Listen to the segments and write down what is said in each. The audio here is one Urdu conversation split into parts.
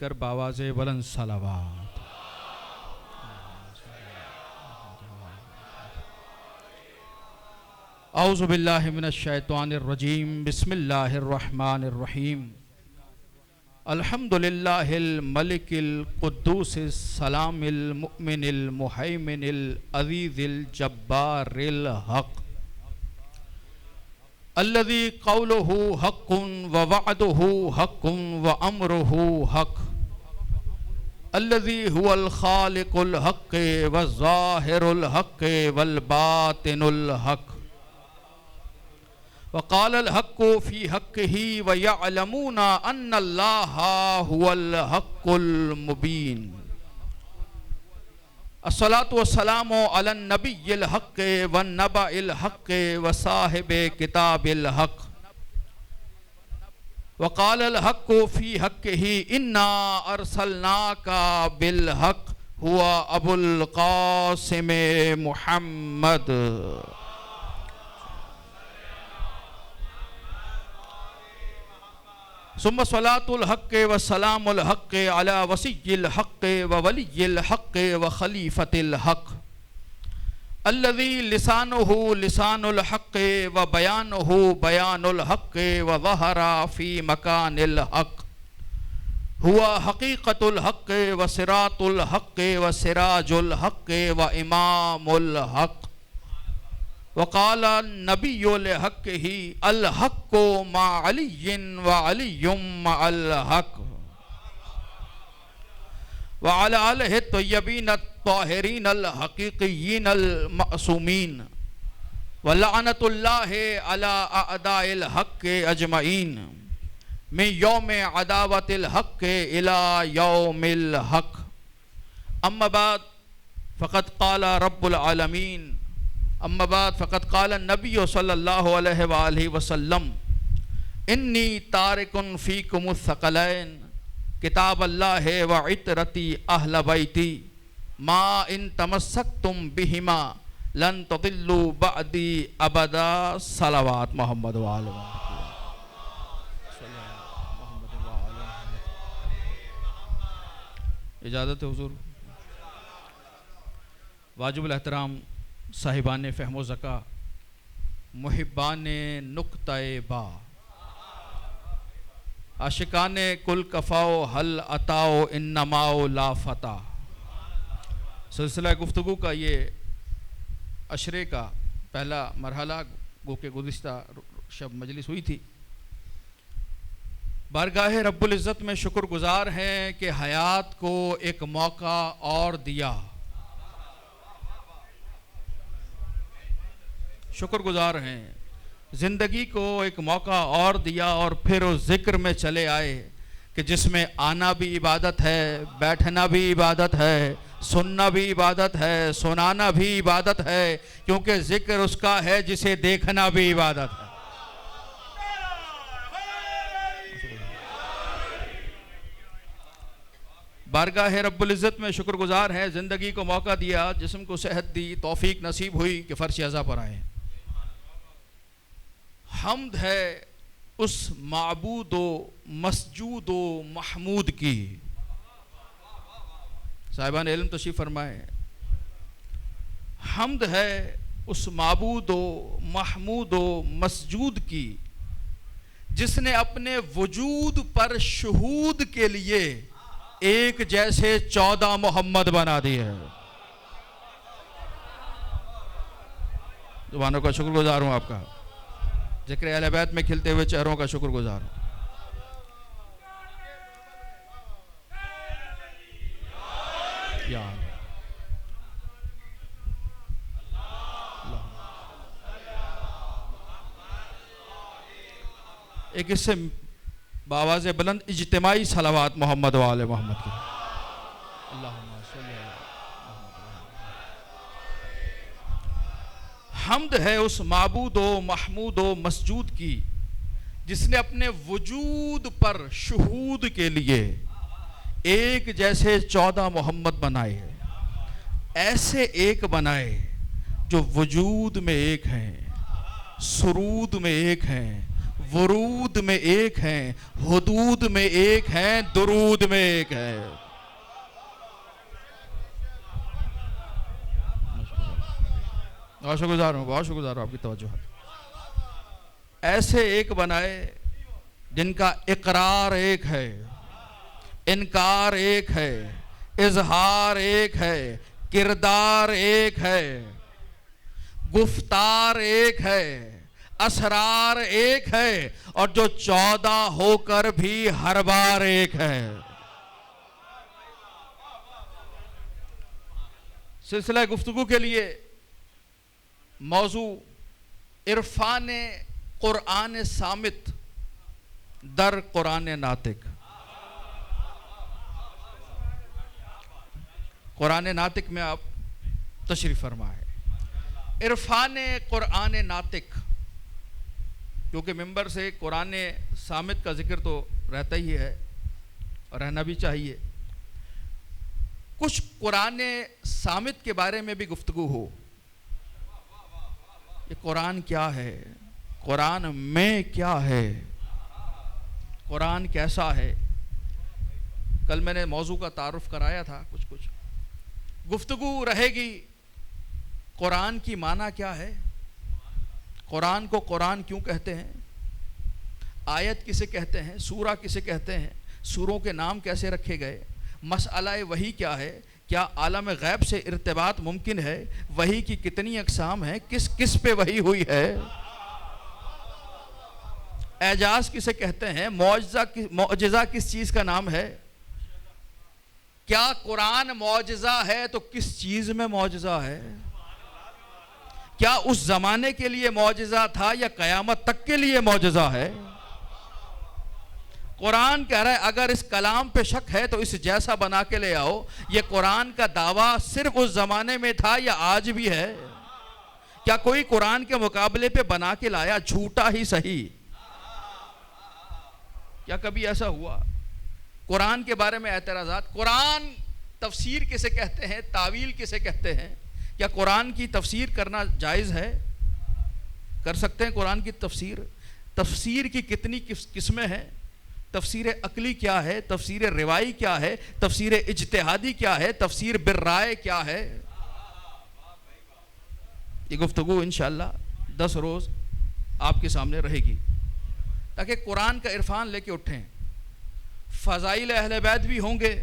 کر باواز بلند صلوات. اعوذ باللہ من الشیطان الرجیم. بسم اللہ الرحمن الرحیم. الحمدللہ الملک القدوس السلام المؤمن المہیمن العزیز الجبار الحق الذي قوله حق ووعده حق وامره حق الذي هو الخالق الحق والظاهر الحق والباطن الحق وقال الحق في حقه ويعلمون ان الله هو الحق المبين. الصلاة والسلام على النبي الحق والنبأ الحق وصاحب كتاب الحق وقال الحق في حقه إنا أرسلناك بالحق هو أبو القاسم محمد. ثم صلاة الحق والسلام الحق على وصي الحق وولي الحق وخليفة الحق الذي لسانه لسان الحق وبيانه بيان الحق وظهر في مكان الحق هو حقيقة الحق وصراط الحق وسراج الحق وإمام الحق. وقال النبي لحقه الحق مع علي وعلي مع الحق وعلى آله الطيبين الطاهرين الحقيقيين المعصومين ولعنة الله على أعداء الحق أجمعين من يوم عداوة الحق إلى يوم الحق. أما بعد فقد قال رب العالمين اما بعد فقد قال النبی صلی اللہ علیہ وآلہ وسلم انی تارک فیکم الثقلین کتاب اللہ وعطرتی اہل بیتی ما ان تمسکتم بہما لن تضلوا بعدی ابدا. صلوات محمد وآلہ اجازت ہے حضور. واجب الاحترام صاحبان فہم و ذکا، محبان نقطہ با، عاشقان کل کفاؤ حل عطاؤ انماؤ لا فتح. سلسلہ گفتگو کا یہ عشرے کا پہلا مرحلہ گو کہ گزشتہ شب مجلس ہوئی تھی. بارگاہ رب العزت میں شکر گزار ہیں کہ حیات کو ایک موقع اور دیا. شکر گزار ہیں زندگی کو ایک موقع اور دیا اور پھر اس ذکر میں چلے آئے کہ جس میں آنا بھی عبادت ہے، بیٹھنا بھی عبادت ہے، سننا بھی عبادت ہے، سنانا بھی عبادت ہے، کیونکہ ذکر اس کا ہے جسے دیکھنا بھی عبادت ہے. بارگاہ رب العزت میں شکر گزار ہے زندگی کو موقع دیا، جسم کو صحت دی، توفیق نصیب ہوئی کہ فرش اعضا پر آئے. حمد ہے اس معبود و مسجود و محمود کی. صاحبان علم تشریف فرمائے. حمد ہے اس معبود و محمود و مسجود کی جس نے اپنے وجود پر شہود کے لیے ایک جیسے 14 محمد بنا دی ہے. زبانوں کا شکر گزار ہوں، آپ کا ذکر اہل بیت میں کھلتے ہوئے چہروں کا شکر گزار ہوں. ایک اس سے بآواز بلند اجتماعی صلوات محمد و آل محمد کی. اللہم صلی حمد ہے اس معبود و محمود و مسجود کی جس نے اپنے وجود پر شہود کے لیے ایک جیسے 14 محمد بنائے. ایسے ایک بنائے جو وجود میں ایک ہیں، سرود میں ایک ہیں، ورود میں ایک ہیں، حدود میں ایک ہیں، درود میں ایک ہے۔ بہت شکر گزار ہوں آپ کی توجہ۔ ایسے ایک بنائے جن کا اقرار ایک ہے، انکار ایک ہے، اظہار ایک ہے، کردار ایک ہے، گفتار ایک ہے، اسرار ایک ہے، اور جو 14 ہو کر بھی ہر بار ایک ہے۔ سلسلہ گفتگو کے لیے موضوع عرفان قرآن صامت در قرآن ناطق۔ قرآن ناطق میں آپ تشریف فرما ہے۔ عرفان قرآن ناطق، کیونکہ ممبر سے قرآن صامت کا ذکر تو رہتا ہی ہے اور رہنا بھی چاہیے، کچھ قرآن صامت کے بارے میں بھی گفتگو ہو۔ یہ قرآن کیا ہے، قرآن میں کیا ہے، قرآن کیسا ہے۔ کل میں نے موضوع کا تعارف کرایا تھا، کچھ گفتگو رہے گی۔ قرآن کی معنی کیا ہے، قرآن کو قرآن کیوں کہتے ہیں، آیت کسے کہتے ہیں، سورہ کسے کہتے ہیں، سوروں کے نام کیسے رکھے گئے، مسئلہ وحی کیا ہے، کیا عالم غیب سے ارتباط ممکن ہے، وحی کی کتنی اقسام ہیں، کس کس پہ وحی ہوئی ہے، اعجاز کسے کہتے ہیں، معجزہ کس چیز کا نام ہے، کیا قرآن معجزہ ہے تو کس چیز میں معجزہ ہے، کیا اس زمانے کے لیے معجزہ تھا یا قیامت تک کے لیے معجزہ ہے۔ قرآن کہہ رہا ہے اگر اس کلام پہ شک ہے تو اس جیسا بنا کے لے آؤ۔ یہ قرآن کا دعویٰ صرف اس زمانے میں تھا یا آج بھی ہے؟ کیا کوئی قرآن کے مقابلے پہ بنا کے لایا، جھوٹا ہی صحیح؟ کیا کبھی ایسا ہوا؟ قرآن کے بارے میں اعتراضات۔ قرآن تفسیر کسے کہتے ہیں، تعویل کسے کہتے ہیں؟ کیا قرآن کی تفسیر کرنا جائز ہے؟ کر سکتے ہیں قرآن کی تفسیر؟ تفسیر کی کتنی قسمیں ہیں؟ تفسیر عقلی کیا ہے، تفسیر روائی کیا ہے، تفسیر اجتہادی کیا ہے، تفسیر بالرائے کیا ہے؟ یہ گفتگو انشاءاللہ 10 روز آپ کے سامنے رہے گی تاکہ قرآن کا عرفان لے کے اٹھیں۔ فضائل اہل بیت بھی ہوں گے،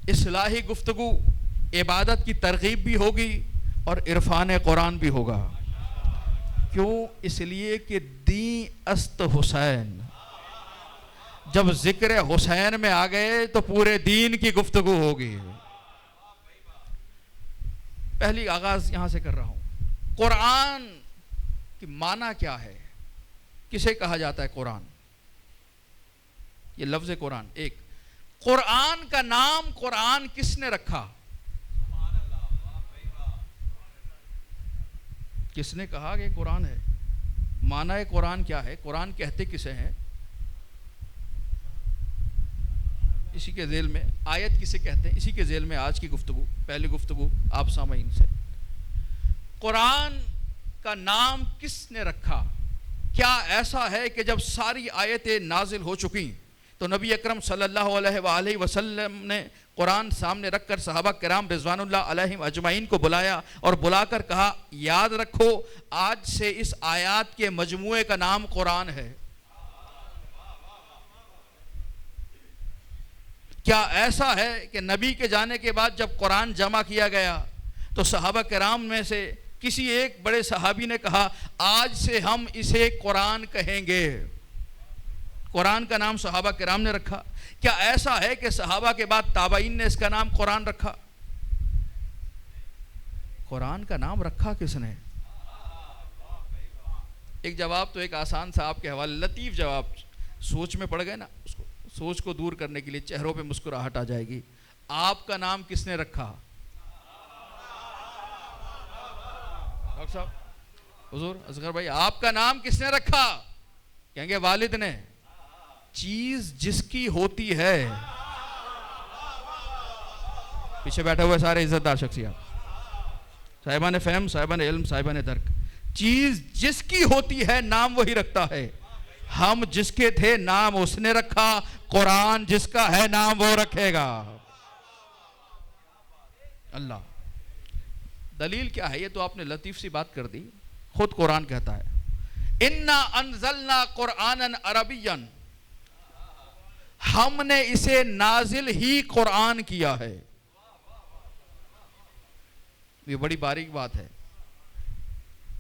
اصلاحی گفتگو، عبادت کی ترغیب بھی ہوگی، اور عرفان قرآن بھی ہوگا۔ کیوں؟ اس لیے کہ دین است حسین، جب ذکر حسین میں آ گئے تو پورے دین کی گفتگو ہوگی۔ پہلی آغاز یہاں سے کر رہا ہوں۔ قرآن کی معنی کیا ہے، کسے کہا جاتا ہے قرآن؟ یہ لفظ قرآن، ایک قرآن کا نام قرآن کس نے رکھا؟ کس نے کہا کہ قرآن ہے؟ معنی قرآن کیا ہے، قرآن کہتے کسے ہیں؟ اسی کے ذیل میں آیت کسے کہتے ہیں، اسی کے ذیل میں آج کی گفتگو، پہلی گفتگو آپ سامعین سے۔ قرآن کا نام کس نے رکھا؟ کیا ایسا ہے کہ جب ساری آیتیں نازل ہو چکی تو نبی اکرم صلی اللہ علیہ وآلہ وسلم نے قرآن سامنے رکھ کر صحابہ کرام رضوان اللہ علیہم اجمعین کو بلایا اور بلا کر کہا یاد رکھو آج سے اس آیات کے مجموعے کا نام قرآن ہے؟ کیا ایسا ہے کہ نبی کے جانے کے بعد جب قرآن جمع کیا گیا تو صحابہ کرام میں سے کسی ایک بڑے صحابی نے کہا آج سے ہم اسے قرآن کہیں گے؟ قرآن کا نام صحابہ کرام نے رکھا۔ کیا ایسا ہے کہ صحابہ کے بعد تابعین نے اس کا نام قرآن رکھا؟ قرآن کا نام رکھا کس نے؟ ایک جواب تو ایک آسان سا آپ کے حوالے، لطیف جواب، سوچ میں پڑ گئے نا، اس کو سوچ کو دور کرنے کے لیے چہروں پہ مسکراہٹ آ جائے گی۔ آپ کا نام کس نے رکھا؟ ڈاکٹر صاحب، حضور اصغر بھائی، آپ کا نام کس نے رکھا؟ کہیں گے والد نے۔ چیز جس کی ہوتی ہے، پیچھے بیٹھے ہوئے سارے عزت دار شخصیات، صاحبان فہم، صاحبان علم، صاحبان درک، چیز جس کی ہوتی ہے نام وہی رکھتا ہے۔ ہم جس کے تھے نام اس نے رکھا، قرآن جس کا ہے نام وہ رکھے گا۔ اللہ دلیل کیا ہے؟ یہ تو آپ نے لطیف سی بات کر دی، خود قرآن کہتا ہے اِنَّا أَنزَلْنَا قُرْآنًا عَرَبِيًّا، ہم نے اسے نازل ہی قرآن کیا ہے۔ یہ بڑی باریک بات ہے۔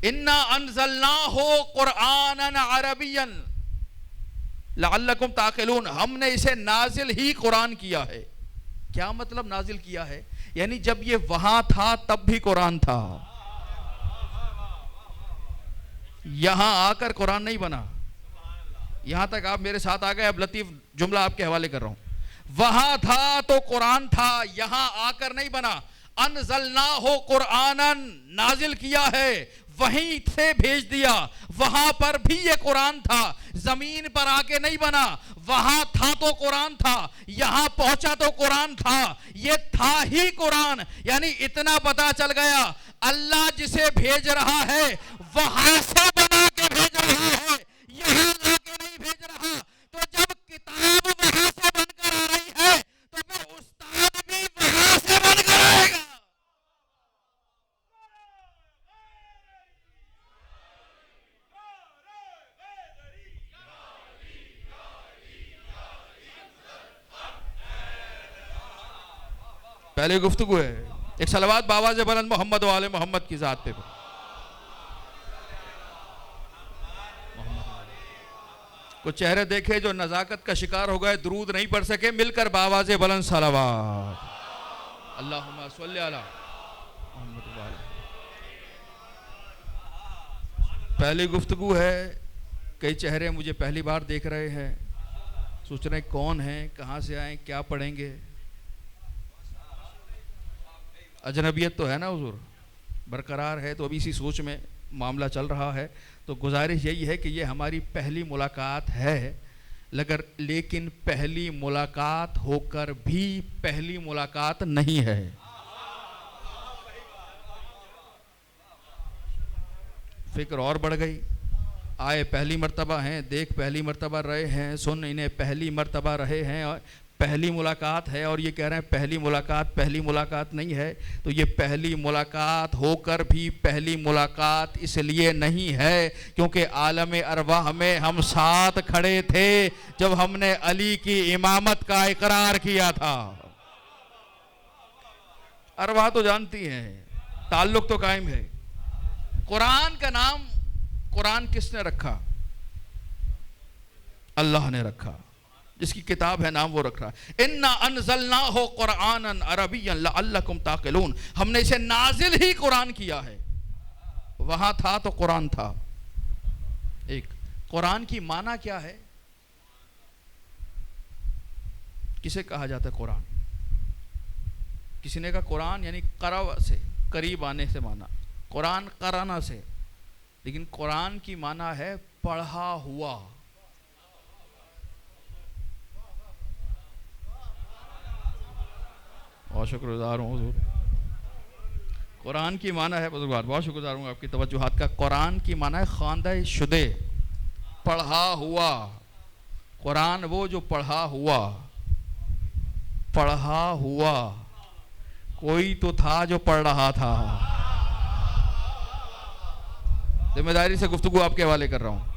اِنَّا أَنزَلْنَاهُ قُرْآنًا عَرَبِيًّا لَعَلَّكُمْ تَعْقِلُونَ، ہم نے اسے نازل ہی قرآن کیا ہے۔ کیا مطلب نازل کیا ہے؟ یعنی جب یہ وہاں تھا تب بھی قرآن تھا، یہاں آ کر قرآن نہیں بنا۔ یہاں تک آپ میرے ساتھ آ گئے، اب لطیف جملہ آپ کے حوالے کر رہا ہوں۔ وہاں تھا تو قرآن تھا، یہاں آ کر نہیں بنا۔ انزلناہ قرآنًا، نازل کیا ہے، وہیں سے بھیج دیا، وہاں پر بھی یہ قرآن تھا، زمین پر آ کے نہیں بنا۔ وہاں تھا تو قرآن تھا، یہاں پہنچا تو قرآن تھا، یہ تھا ہی قرآن۔ یعنی اتنا پتا چل گیا اللہ جسے بھیج رہا ہے وہاں سے بنا کے بھیج رہا ہے، یہاں لا کے نہیں بھیج رہا۔ تو جب کتاب وہاں سے بن کر آ رہی ہے تو پھر استاد بھی وہاں سے بن کر آئے گا۔ پہلے گفتگو ہے، ایک صلوات بآواز بلند محمد و آل محمد کی ذات پہ۔ کچھ چہرے دیکھے جو نزاکت کا شکار ہو گئے، درود نہیں پڑھ سکے، مل کر بآواز بلند صلوات اللہم صلی علی محمد و آل۔ پہلی گفتگو ہے، کئی چہرے مجھے پہلی بار دیکھ رہے ہیں، سوچ رہے ہیں کون ہیں، کہاں سے آئیں، کیا پڑھیں گے۔ اجنبیت تو ہے نا حضور، برقرار ہے، تو ابھی اسی سوچ میں معاملہ چل رہا ہے۔ تو گزارش یہی ہے کہ یہ ہماری پہلی ملاقات ہے، لیکن پہلی ملاقات ہو کر بھی پہلی ملاقات نہیں ہے۔ فکر اور بڑھ گئی، آئے پہلی مرتبہ ہیں، دیکھ پہلی مرتبہ رہے ہیں، سن انہیں پہلی مرتبہ رہے ہیں، اور پہلی ملاقات ہے، اور یہ کہہ رہے ہیں پہلی ملاقات نہیں ہے۔ تو یہ پہلی ملاقات ہو کر بھی پہلی ملاقات اس لیے نہیں ہے کیونکہ عالم ارواح میں ہم ساتھ کھڑے تھے جب ہم نے علی کی امامت کا اقرار کیا تھا۔ ارواح تو جانتی ہیں، تعلق تو قائم ہے۔ قرآن کا نام قرآن کس نے رکھا؟ اللہ نے رکھا، جس کی کتاب ہے نام وہ رکھ رہا ہے۔ اِنَّا أَنزَلْنَاهُ قُرْآنًا عَرَبِيًّا لَعَلَّكُمْ تَعْقِلُونَ، ہم نے اسے نازل ہی قرآن کیا ہے۔ وہاں تھا تو قرآن تھا۔ ایک قرآن کی معنی کیا ہے؟ کسے کہا جاتا ہے قرآن؟ کسی نے کہا قرآن یعنی قرأ سے، قریب آنے سے معنی، قرآن قرانا سے، لیکن قرآن کی معنی ہے پڑھا ہوا۔ بہت شکر گزار ہوں حضور۔ قرآن کی معنی ہے بزرگوار، بہت شکر گزار ہوں آپ کی توجہات کا۔ قرآن کی معنی ہے خواندہ شدہ، پڑھا ہوا۔ قرآن وہ جو پڑھا ہوا، پڑھا ہوا۔ کوئی تو تھا جو پڑھ رہا تھا۔ ذمہ داری سے گفتگو آپ کے حوالے کر رہا ہوں۔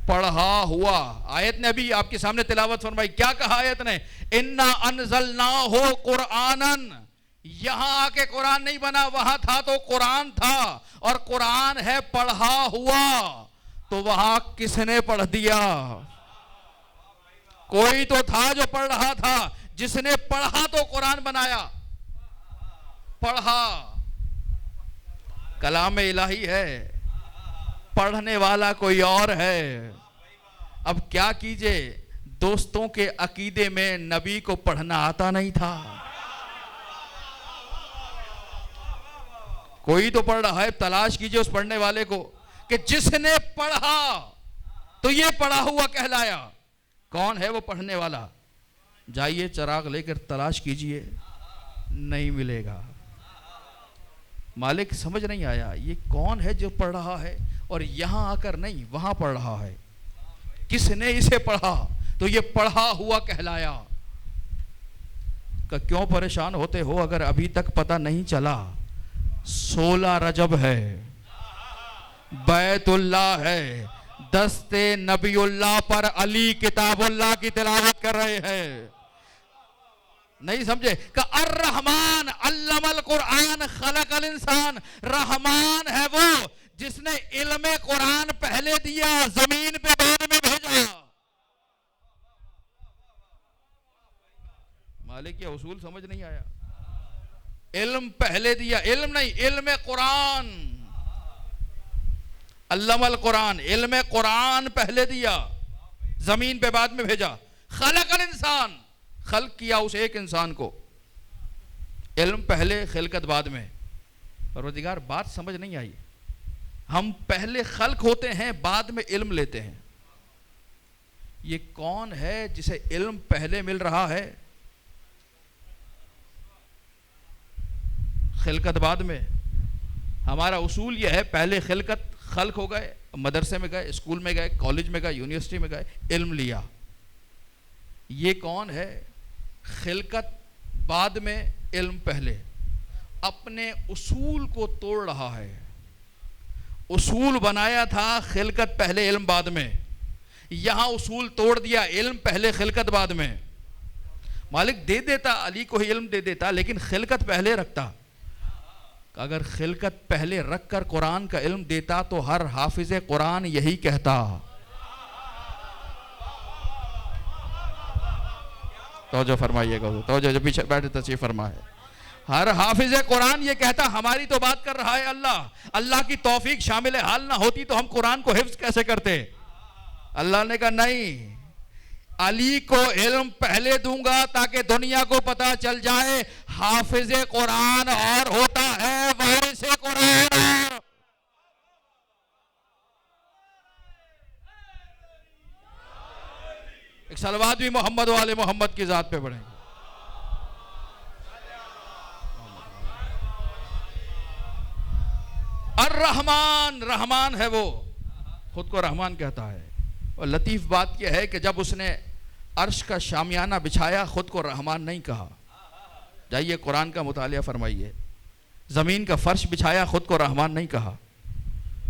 پڑھا ہوا۔ آیت نے ابھی آپ کے سامنے تلاوت فرمائی، کیا کہا آیت نے؟ اِنَّا أَنزَلْنَاهُ قُرْآنًا، یہاں آ کے قرآن نہیں بنا، وہاں تھا تو قرآن تھا، اور قرآن ہے پڑھا ہوا۔ تو وہاں کس نے پڑھ دیا؟ کوئی تو تھا جو پڑھ رہا تھا، جس نے پڑھا تو قرآن بنایا۔ پڑھا کلام الہی ہے، پڑھنے والا کوئی اور ہے۔ اب کیا کیجئے، دوستوں کے عقیدے میں نبی کو پڑھنا آتا نہیں تھا۔ کوئی تو پڑھ رہا ہے، تلاش کیجئے اس پڑھنے والے کو کہ جس نے پڑھا تو یہ پڑھا ہوا کہلایا۔ کون ہے وہ پڑھنے والا؟ جائیے چراغ لے کر تلاش کیجئے، نہیں ملے گا۔ مالک سمجھ نہیں آیا یہ کون ہے جو پڑھ رہا ہے، اور یہاں آ کر نہیں وہاں پڑھ رہا ہے۔ کس نے اسے پڑھا تو یہ پڑھا ہوا کہلایا. کہ کیوں پریشان ہوتے ہو اگر ابھی تک پتہ نہیں چلا؟ 16 رجب ہے، بیت اللہ ہے، دست نبی اللہ پر علی کتاب اللہ کی تلاوت کر رہے ہیں. نہیں سمجھے کہ الرحمن علم القرآن خلق الانسان. رحمان ہے وہ جس نے علم قرآن پہلے دیا، زمین پہ بعد میں بھیجا. مالک یہ اصول سمجھ نہیں آیا؟ علم پہلے دیا، علم نہیں، علم قرآن. علم القرآن، علم قرآن پہلے دیا، زمین پہ بعد میں بھیجا. خلق الانسان، خلق کیا اس ایک انسان کو. علم پہلے، خلقت بعد میں. پروردگار بات سمجھ نہیں آئی. ہم پہلے خلق ہوتے ہیں، بعد میں علم لیتے ہیں. یہ کون ہے جسے علم پہلے مل رہا ہے، خلقت بعد میں؟ ہمارا اصول یہ ہے پہلے خلق ہو گئے، مدرسے میں گئے، اسکول میں گئے، کالج میں گئے، یونیورسٹی میں گئے، علم لیا. یہ کون ہے؟ خلقت بعد میں، علم پہلے. اپنے اصول کو توڑ رہا ہے. اصول بنایا تھا خلقت پہلے علم بعد میں، یہاں اصول توڑ دیا، علم پہلے خلقت بعد میں. مالک دے دیتا، علی کو ہی علم دے دیتا، لیکن خلقت پہلے رکھتا. اگر خلقت پہلے رکھ کر قرآن کا علم دیتا تو ہر حافظ قرآن یہی کہتا. توجہ فرمائیے گا، توجہ جو پیچھے بیٹھے تشریف فرمائے. ہر حافظ قرآن یہ کہتا ہماری تو بات کر رہا ہے اللہ. اللہ کی توفیق شامل حال نہ ہوتی تو ہم قرآن کو حفظ کیسے کرتے؟ اللہ نے کہا نہیں، علی کو علم پہلے دوں گا تاکہ دنیا کو پتا چل جائے حافظ قرآن اور ہوتا ہے وارث قرآن اور. ایک صلوات بھی محمد والے محمد کی ذات پہ پڑھیں گے. الرحمن، رحمان ہے وہ، خود کو رحمان کہتا ہے. اور لطیف بات یہ ہے کہ جب اس نے عرش کا شامیانہ بچھایا خود کو رحمان نہیں کہا. جائیے قرآن کا مطالعہ فرمائیے. زمین کا فرش بچھایا خود کو رحمان نہیں کہا.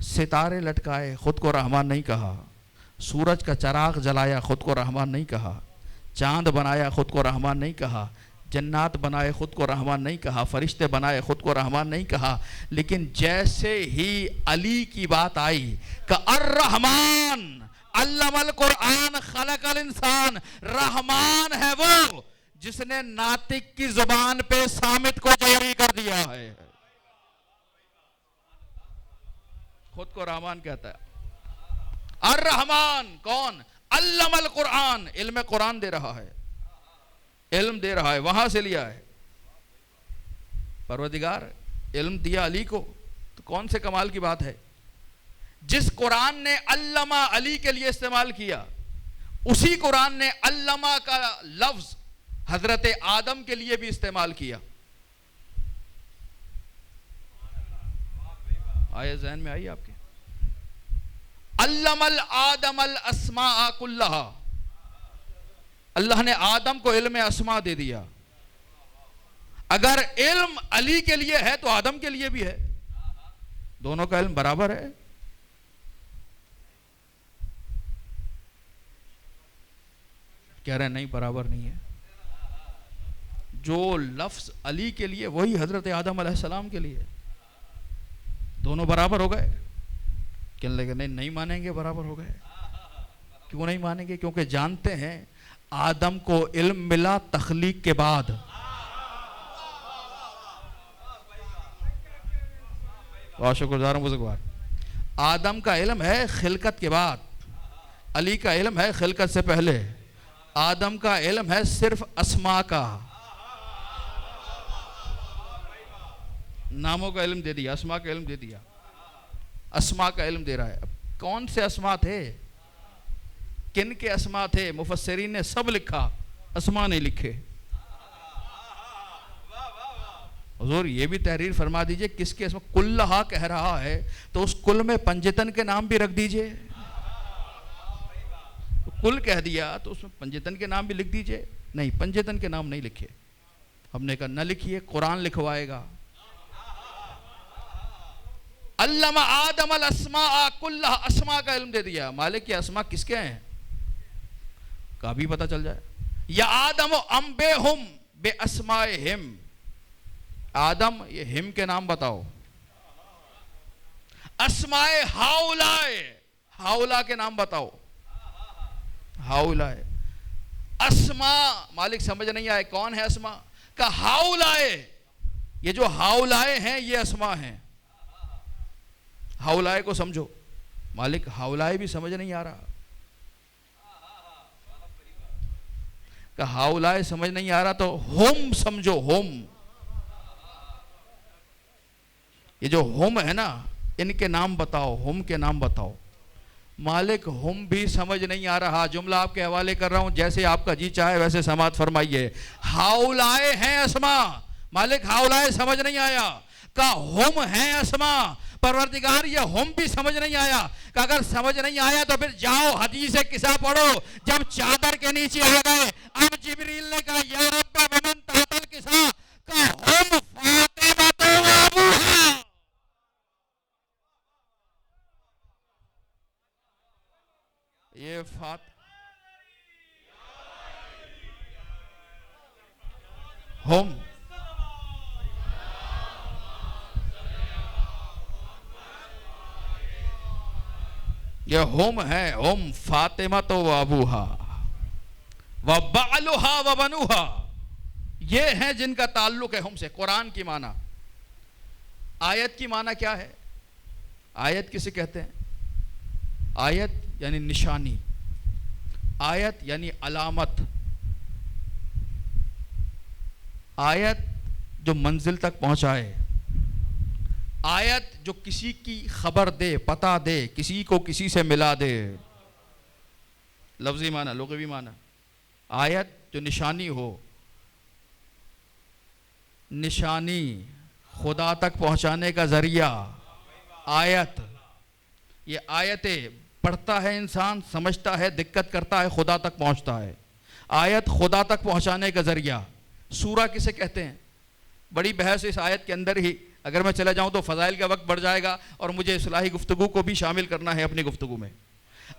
ستارے لٹکائے خود کو رحمان نہیں کہا. سورج کا چراغ جلایا خود کو رحمان نہیں کہا. چاند بنایا خود کو رحمان نہیں کہا. جنات بنائے خود کو رحمان نہیں کہا. فرشتے بنائے خود کو رحمان نہیں کہا. لیکن جیسے ہی علی کی بات آئی کہ الرحمن علم القرآن خلق الانسان، رحمان ہے وہ جس نے ناطق کی زبان پہ صامت کو جاری کر دیا ہے. خود کو رحمان کہتا ہے. الرحمن کون؟ علم القرآن، علم قرآن دے رہا ہے، علم دے رہا ہے، وہاں سے لیا ہے. پروردگار علم دیا علی کو تو کون سے کمال کی بات ہے. جس قرآن نے علامہ علی کے لیے استعمال کیا، اسی قرآن نے علامہ کا لفظ حضرت آدم کے لیے بھی استعمال کیا. آئے ذہن میں آئی آپ کے؟ علم الآدم الاسماء کلہا، اللہ نے آدم کو علم اسماء دے دیا. اگر علم علی کے لیے ہے تو آدم کے لیے بھی ہے. دونوں کا علم برابر ہے. کہہ رہے ہیں نہیں برابر نہیں ہے. جو لفظ علی کے لیے وہی حضرت آدم علیہ السلام کے لیے. دونوں برابر ہو گئے. کہنے لگے نہیں مانیں گے برابر ہو گئے. کیوں نہیں مانیں گے؟ کیونکہ جانتے ہیں آدم کو علم ملا تخلیق کے بعد. بہت شکر گزار ہوں بزرگوار. آدم کا علم ہے خلقت کے بعد، علی کا علم ہے خلقت سے پہلے. آدم کا علم ہے صرف اسماء کا، ناموں کا علم دے دیا، اسماء کا علم دے دیا. اسماء کا علم دے رہا ہے. اب کون سے اسماء تھے؟ کن کے اسماء تھے؟ مفسرین نے سب لکھا، اسماء نہیں لکھے. حضور یہ بھی تحریر فرما دیجئے کس کے اسماء. کلہا کہہ رہا ہے تو اس کل میں پنجتن کے نام بھی رکھ دیجئے. کل کہہ دیا تو اس میں پنجتن کے نام بھی لکھ دیجئے. نہیں, پنجتن کے نام نہیں لکھے. ہم نے کہا نہ لکھیے, قرآن لکھوائے گا. علم آدم الاسماء کلھا, اسماء کا علم دے دیا. مالک یہ اسماء کس کے ہیں؟ کا بھی پتہ چل جائے. یا آدم انبئہم باسمائہم, آدم یہ ہم کے نام بتاؤ. اسماء ہاؤلائے, ہاؤلا کے نام بتاؤ. ہاؤلائے اسماء, مالک سمجھ نہیں آئے کون ہے اسماء کا. ہاؤلائے, یہ جو ہاؤلائے ہیں یہ اسماء ہیں. ہاؤلائے کو سمجھو. مالک ہاؤلائے بھی سمجھ نہیں آ رہا. کہ ہاؤلائے سمجھ نہیں آ رہا تو ہم سمجھو. ہم, یہ جو ہم ہے نا, ان کے نام بتاؤ, ہم کے نام بتاؤ. مالک ہم بھی سمجھ نہیں آ رہا. جملہ آپ کے حوالے کر رہا ہوں, جیسے آپ کا جی چاہے ویسے سماعت فرمائیے. ہاؤلائے ہیں اسماء. مالک ہاؤلائے سمجھ نہیں آیا. کہ ہم ہیں اسماء. پروردگار یہ ہم بھی سمجھ نہیں آیا. کہ اگر سمجھ نہیں آیا تو پھر جاؤ حدیث قصہ پڑھو. جب چادر کے نیچے آ گئے, اب جبریل نے کہا یا رب ومن تحت القصہ, کہ ہم فاطمہ و ابوہا. یہ ہم یہ ہم ہے. ہم فاطمہ و ابوہا و بعلہا و بنوہا, یہ ہیں جن کا تعلق ہے ہم سے. قرآن کی معنی, آیت کی معنی کیا ہے؟ آیت کسے کہتے ہیں؟ آیت یعنی نشانی, آیت یعنی علامت, آیت جو منزل تک پہنچائے, آیت جو کسی کی خبر دے, پتہ دے, کسی کو کسی سے ملا دے. لفظی معنی, لغوی معنی. آیت جو نشانی ہو, نشانی خدا تک پہنچانے کا ذریعہ. آیت, یہ آیتیں پڑھتا ہے انسان, سمجھتا ہے, دقت کرتا ہے, خدا تک پہنچتا ہے. آیت خدا تک پہنچانے کا ذریعہ. سورہ کسے کہتے ہیں؟ بڑی بحث اس آیت کے اندر ہی, اگر میں چلا جاؤں تو فضائل کا وقت بڑھ جائے گا اور مجھے اصلاحی گفتگو کو بھی شامل کرنا ہے اپنی گفتگو میں.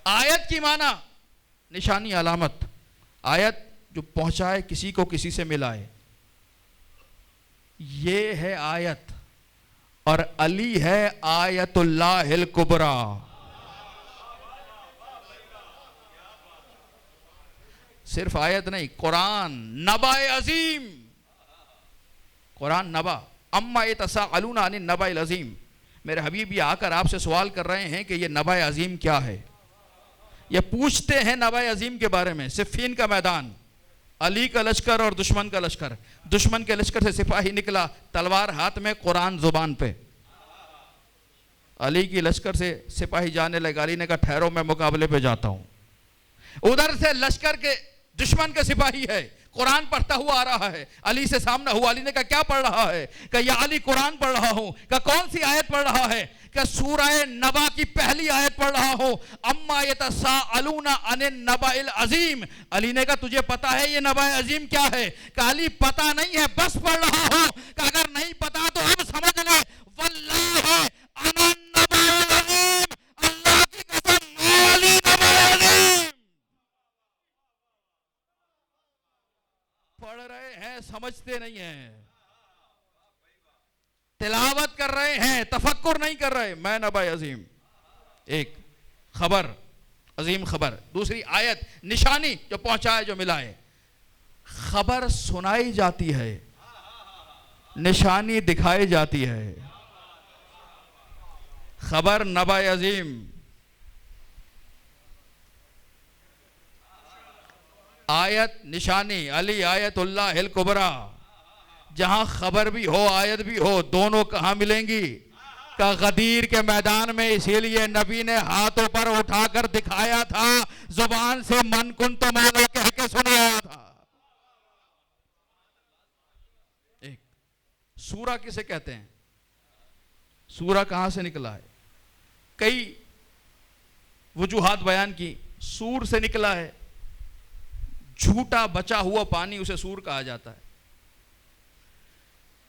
آیت کی معنی نشانی, علامت. آیت جو پہنچائے, کسی کو کسی سے ملائے, یہ ہے آیت. اور علی ہے آیت اللہ الکبریٰ. صرف آیت نہیں, قرآن نبأ عظیم. قرآن نبأ, اما یتساءلون عن النبأ العظیم. میرے حبیب یہ آ کر آپ سے سوال کر رہے ہیں کہ یہ نبأ عظیم کیا ہے. یہ پوچھتے ہیں نبأ عظیم کے بارے میں. صفین کا میدان, علی کا لشکر اور دشمن کا لشکر. دشمن کے لشکر سے سپاہی نکلا, تلوار ہاتھ میں, قرآن زبان پہ. علی کی لشکر سے سپاہی جانے لگا. علی نے کہا ٹھہرو, میں مقابلے پہ جاتا ہوں. ادھر سے لشکر کے دشمن کا سپاہی ہے, قرآن پڑھتا ہوا آ رہا ہے. علی سے سامنا ہوا. علی نے کہا کیا پڑھ رہا ہے؟ کہ یا علی قرآن پڑھ رہا ہوں. کہ کون سی آیت پڑھ رہا ہے؟ کہ سورہ نبا کی پہلی آیت پڑھ رہا ہوں, اما یتساءلون عن النبأ العظیم. علی نے کہا تجھے پتا ہے یہ نبأ عظیم کیا ہے؟ کہ علی پتا نہیں ہے, بس پڑھ رہا ہوں. کہ اگر نہیں پتا تو اب سمجھ لے, واللہ انا النبأ العظیم, اللہ کی قسم میں علی نبأ عظیم. پڑھ رہے ہیں, سمجھتے نہیں ہیں, تلاوت کر رہے ہیں, تفکر نہیں کر رہے. میں نبأ عظیم, ایک خبر, عظیم خبر. دوسری آیت, نشانی جو پہنچائے, جو ملائے. خبر سنائی جاتی ہے, نشانی دکھائی جاتی ہے. خبر نبأ عظیم, آیت نشانی, علی آیت اللہ الکبریٰ. جہاں خبر بھی ہو, آیت بھی ہو, دونوں کہاں ملیں گی؟ کہ غدیر کے میدان میں. اسی لیے نبی نے ہاتھوں پر اٹھا کر دکھایا تھا, زبان سے من کن تو مولا کہہ کے سنایا تھا. ایک سورہ کسے کہتے ہیں؟ سورہ کہاں سے نکلا ہے؟ کئی وجوہات بیان کی. سور سے نکلا ہے. جھوٹا بچا ہوا پانی اسے سور کہا جاتا ہے.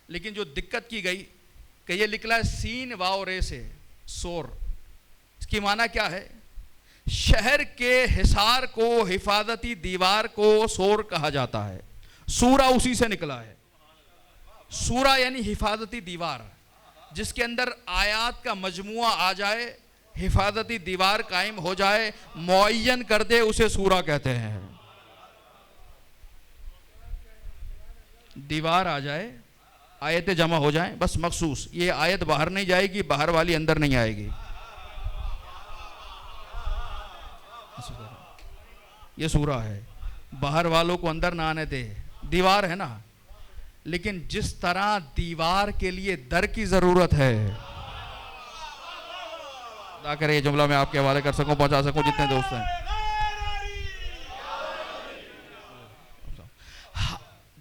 لیکن جو دقت کی گئی کہ یہ نکلا ہے سین واو رے سے, سور. اس کی معنی کیا ہے؟ شہر کے حصار کو, حفاظتی دیوار کو سور کہا جاتا ہے. سورہ اسی سے نکلا ہے. سورہ یعنی حفاظتی دیوار, جس کے اندر آیات کا مجموعہ آ جائے, حفاظتی دیوار قائم ہو جائے, معین کر دے, اسے سورہ کہتے ہیں. دیوار آ جائے, آیتیں جمع ہو جائیں, بس مخصوص یہ آیت باہر نہیں جائے گی, باہر والی اندر نہیں آئے گی. یہ سورہ ہے. باہر والوں کو اندر نہ آنے دے. دیوار ہے نا, لیکن جس طرح دیوار کے لیے در کی ضرورت ہے, ادا کرے یہ جملہ میں آپ کے حوالے کر سکوں, پہنچا سکوں جتنے دوست ہیں.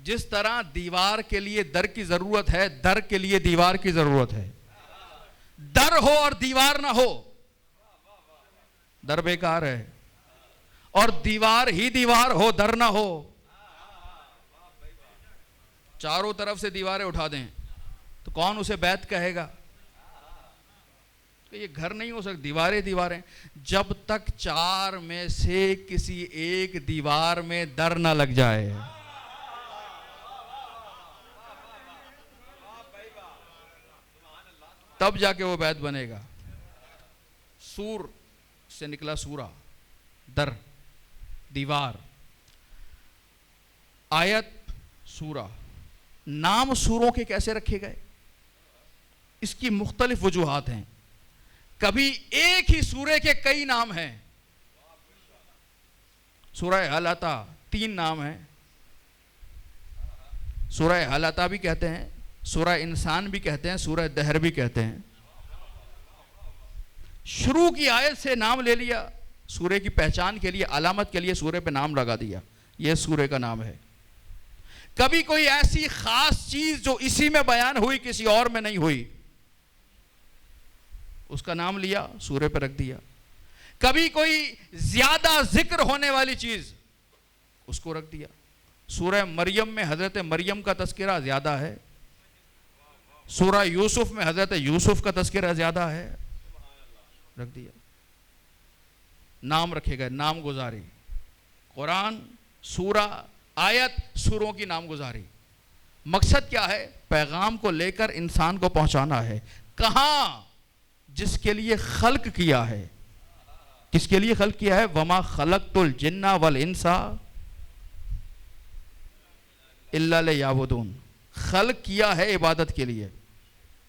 جس طرح دیوار کے لیے در کی ضرورت ہے, در کے لیے دیوار کی ضرورت ہے. در ہو اور دیوار نہ ہو, در بیکار ہے. اور دیوار ہی دیوار ہو, در نہ ہو. چاروں طرف سے دیواریں اٹھا دیں تو کون اسے بیت کہے گا؟ کہ یہ گھر نہیں ہو سکتا, دیواریں دیواریں. جب تک چار میں سے کسی ایک دیوار میں در نہ لگ جائے, تب جا کے وہ بیت بنے گا. سور سے نکلا سورہ, در, دیوار. آیت, سورہ. نام سوروں کے کیسے رکھے گئے؟ اس کی مختلف وجوہات ہیں. کبھی ایک ہی سورے کے کئی نام ہیں. سورہ حلاطہ 3 نام ہیں. سورہ حلاطہ بھی کہتے ہیں, سورہ انسان بھی کہتے ہیں, سورہ دہر بھی کہتے ہیں. شروع کی آیت سے نام لے لیا, سورے کی پہچان کے لیے, علامت کے لیے سورے پہ نام لگا دیا, یہ سورے کا نام ہے. کبھی کوئی ایسی خاص چیز جو اسی میں بیان ہوئی, کسی اور میں نہیں ہوئی, اس کا نام لیا, سورے پہ رکھ دیا. کبھی کوئی زیادہ ذکر ہونے والی چیز, اس کو رکھ دیا. سورہ مریم میں حضرت مریم کا تذکرہ زیادہ ہے, سورہ یوسف میں حضرت یوسف کا تذکرہ زیادہ ہے, رکھ دیا. نام رکھے گئے, نام گزاری. قرآن, سورہ, آیت, سوروں کی نام گزاری. مقصد کیا ہے؟ پیغام کو لے کر انسان کو پہنچانا ہے. کہاں؟ جس کے لیے خلق کیا ہے. کس کے لیے خلق کیا ہے؟ وما خلقت الجن والانس الا لیعبدون. خلق کیا ہے عبادت کے لیے,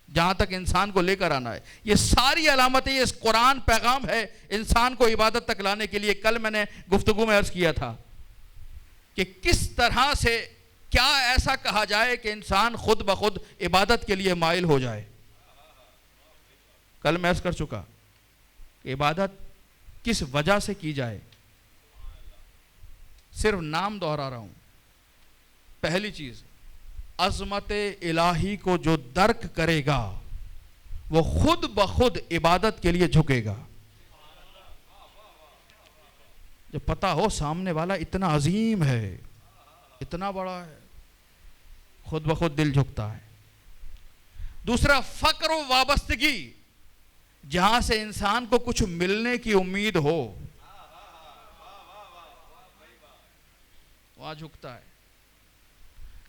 جہاں تک انسان کو لے کر آنا ہے. یہ ساری علامتیں, یہ قرآن پیغام ہے انسان کو عبادت تک لانے کے لیے. کل میں نے گفتگو میں عرض کیا تھا کہ کس طرح سے, کیا ایسا کہا جائے کہ انسان خود بخود عبادت کے لیے مائل ہو جائے. کل میں عرض کر چکا کہ عبادت کس وجہ سے کی جائے. صرف نام دہرا رہا ہوں. پہلی چیز, عظمت الہی کو جو درک کرے گا وہ خود بخود عبادت کے لیے جھکے گا. جب پتہ ہو سامنے والا اتنا عظیم ہے, اتنا بڑا ہے, خود بخود دل جھکتا ہے. دوسرا, فقر و وابستگی, جہاں سے انسان کو کچھ ملنے کی امید ہو, وہاں جھکتا ہے.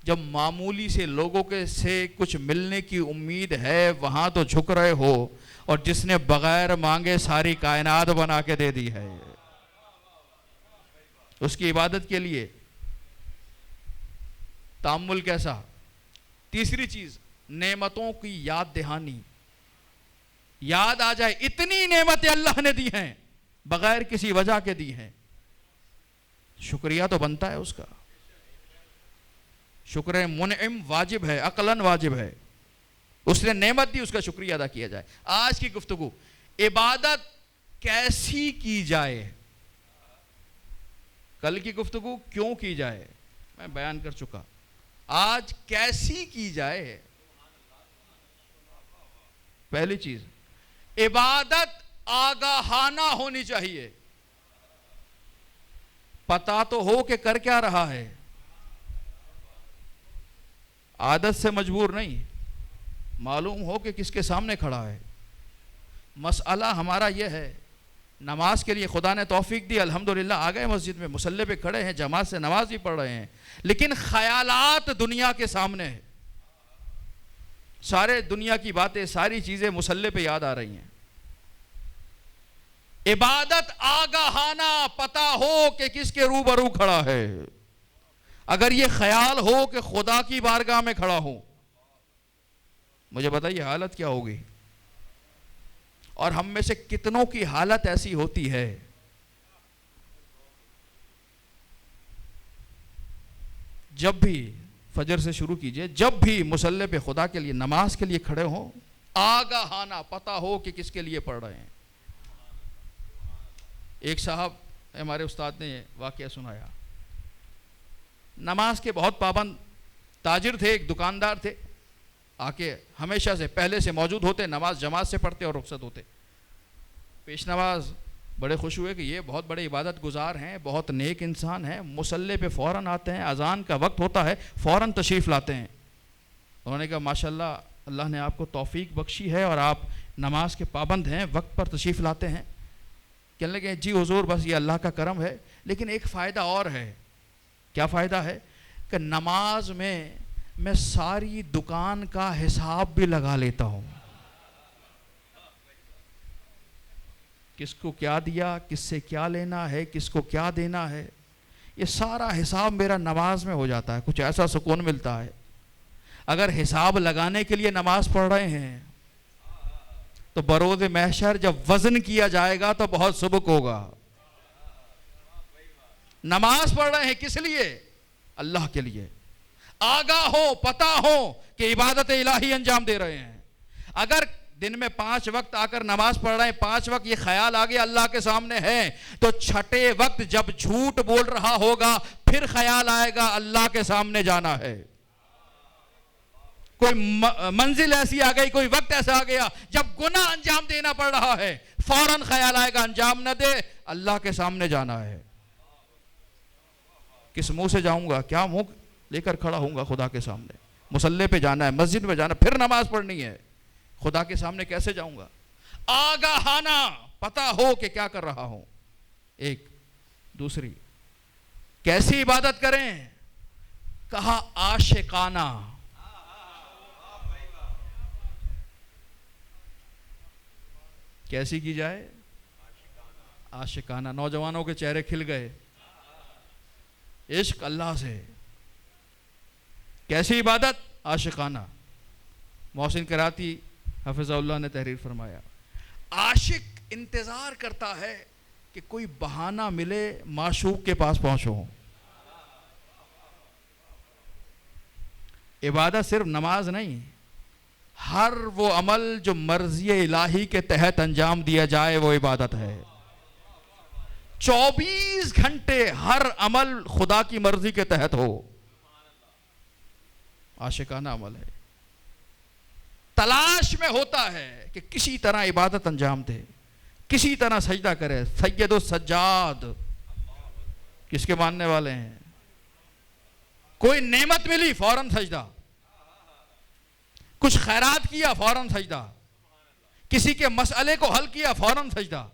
جب معمولی سے لوگوں کے سے کچھ ملنے کی امید ہے, وہاں تو جھک رہے ہو. اور جس نے بغیر مانگے ساری کائنات بنا کے دے دی ہے, اس کی عبادت کے لیے تأمل کیسا. تیسری چیز, نعمتوں کی یاد دہانی. یاد آ جائے اتنی نعمتیں اللہ نے دی ہیں, بغیر کسی وجہ کے دی ہیں. شکریہ تو بنتا ہے اس کا. شکر منعم واجب ہے, عقلاً واجب ہے. اس نے نعمت دی, اس کا شکریہ ادا کیا جائے. آج کی گفتگو عبادت کیسی کی جائے. کل کی گفتگو کیوں کی جائے میں بیان کر چکا. آج کیسی کی جائے. پہلی چیز, عبادت آگاہانہ ہونی چاہیے. پتا تو ہو کہ کر کیا رہا ہے، عادت سے مجبور نہیں، معلوم ہو کہ کس کے سامنے کھڑا ہے۔ مسئلہ ہمارا یہ ہے، نماز کے لیے خدا نے توفیق دی، الحمدللہ آ گئے مسجد میں، مصلی پہ کھڑے ہیں، جماعت سے نماز بھی پڑھ رہے ہیں، لیکن خیالات دنیا کے سامنے ہیں، سارے دنیا کی باتیں، ساری چیزیں مصلی پہ یاد آ رہی ہیں۔ عبادت آگاہانہ پتہ ہو کہ کس کے روبرو کھڑا ہے۔ اگر یہ خیال ہو کہ خدا کی بارگاہ میں کھڑا ہوں، مجھے بتائیے حالت کیا ہوگی؟ اور ہم میں سے کتنوں کی حالت ایسی ہوتی ہے؟ جب بھی فجر سے شروع کیجئے، جب بھی مصلی پہ خدا کے لیے نماز کے لیے کھڑے ہوں، آگاہانہ پتہ ہو کہ کس کے لیے پڑھ رہے ہیں۔ ایک صاحب ہمارے استاد نے واقعہ سنایا، نماز کے بہت پابند تاجر تھے، ایک دکاندار تھے، آ کے ہمیشہ سے پہلے سے موجود ہوتے، نماز جماعت سے پڑھتے اور رخصت ہوتے۔ پیش نماز بڑے خوش ہوئے کہ یہ بہت بڑے عبادت گزار ہیں، بہت نیک انسان ہیں، مصلی پہ فوراً آتے ہیں، اذان کا وقت ہوتا ہے فوراً تشریف لاتے ہیں۔ انہوں نے کہا ماشاءاللہ اللہ نے آپ کو توفیق بخشی ہے اور آپ نماز کے پابند ہیں، وقت پر تشریف لاتے ہیں۔ کہنے لگے جی حضور بس یہ اللہ کا کرم ہے، لیکن ایک فائدہ اور ہے۔ کیا فائدہ ہے؟ کہ نماز میں ساری دکان کا حساب بھی لگا لیتا ہوں، کس کو کیا دیا، کس سے کیا لینا ہے، کس کو کیا دینا ہے، یہ سارا حساب میرا نماز میں ہو جاتا ہے۔ کچھ ایسا سکون ملتا ہے۔ اگر حساب لگانے کے لیے نماز پڑھ رہے ہیں تو بروز محشر جب وزن کیا جائے گا تو بہت سبک ہوگا۔ نماز پڑھ رہے ہیں کس لیے؟ اللہ کے لیے۔ آگاہ ہو، پتہ ہو کہ عبادت الہی انجام دے رہے ہیں۔ اگر دن میں 5 وقت آ کر نماز پڑھ رہے ہیں، 5 وقت یہ خیال آگے اللہ کے سامنے ہے، تو چھٹے وقت جب جھوٹ بول رہا ہوگا پھر خیال آئے گا اللہ کے سامنے جانا ہے۔ کوئی منزل ایسی آ گئی، کوئی وقت ایسا آ گیا جب گناہ انجام دینا پڑ رہا ہے، فوراً خیال آئے گا انجام نہ دے، اللہ کے سامنے جانا ہے۔ کس منہ سے جاؤں گا؟ کیا منہ لے کر کھڑا ہوں گا خدا کے سامنے؟ مصلی پہ جانا ہے، مسجد میں جانا، پھر نماز پڑھنی ہے، خدا کے سامنے کیسے جاؤں گا؟ آگاہانہ پتہ ہو کہ کیا کر رہا ہوں۔ ایک دوسری کیسی عبادت کریں؟ کہا عاشقانہ۔ کیسی کی جائے؟ عاشقانہ۔ نوجوانوں کے چہرے کھل گئے، عشق اللہ سے۔ کیسی عبادت؟ عاشقانہ۔ محسن کراتی حفظہ اللہ نے تحریر فرمایا، عاشق انتظار کرتا ہے کہ کوئی بہانہ ملے معشوق کے پاس پہنچو۔ عبادت صرف نماز نہیں، ہر وہ عمل جو مرضی الہی کے تحت انجام دیا جائے وہ عبادت ہے۔ 24 گھنٹے ہر عمل خدا کی مرضی کے تحت ہو، عاشقانہ عمل ہے۔ تلاش میں ہوتا ہے کہ کسی طرح عبادت انجام دے، کسی طرح سجدہ کرے۔ سید السجاد کس کے ماننے والے ہیں؟ کوئی نعمت ملی فوراً سجدہ، کچھ خیرات کیا فوراً سجدہ، کسی کے مسئلے کو حل کیا فوراً سجدہ۔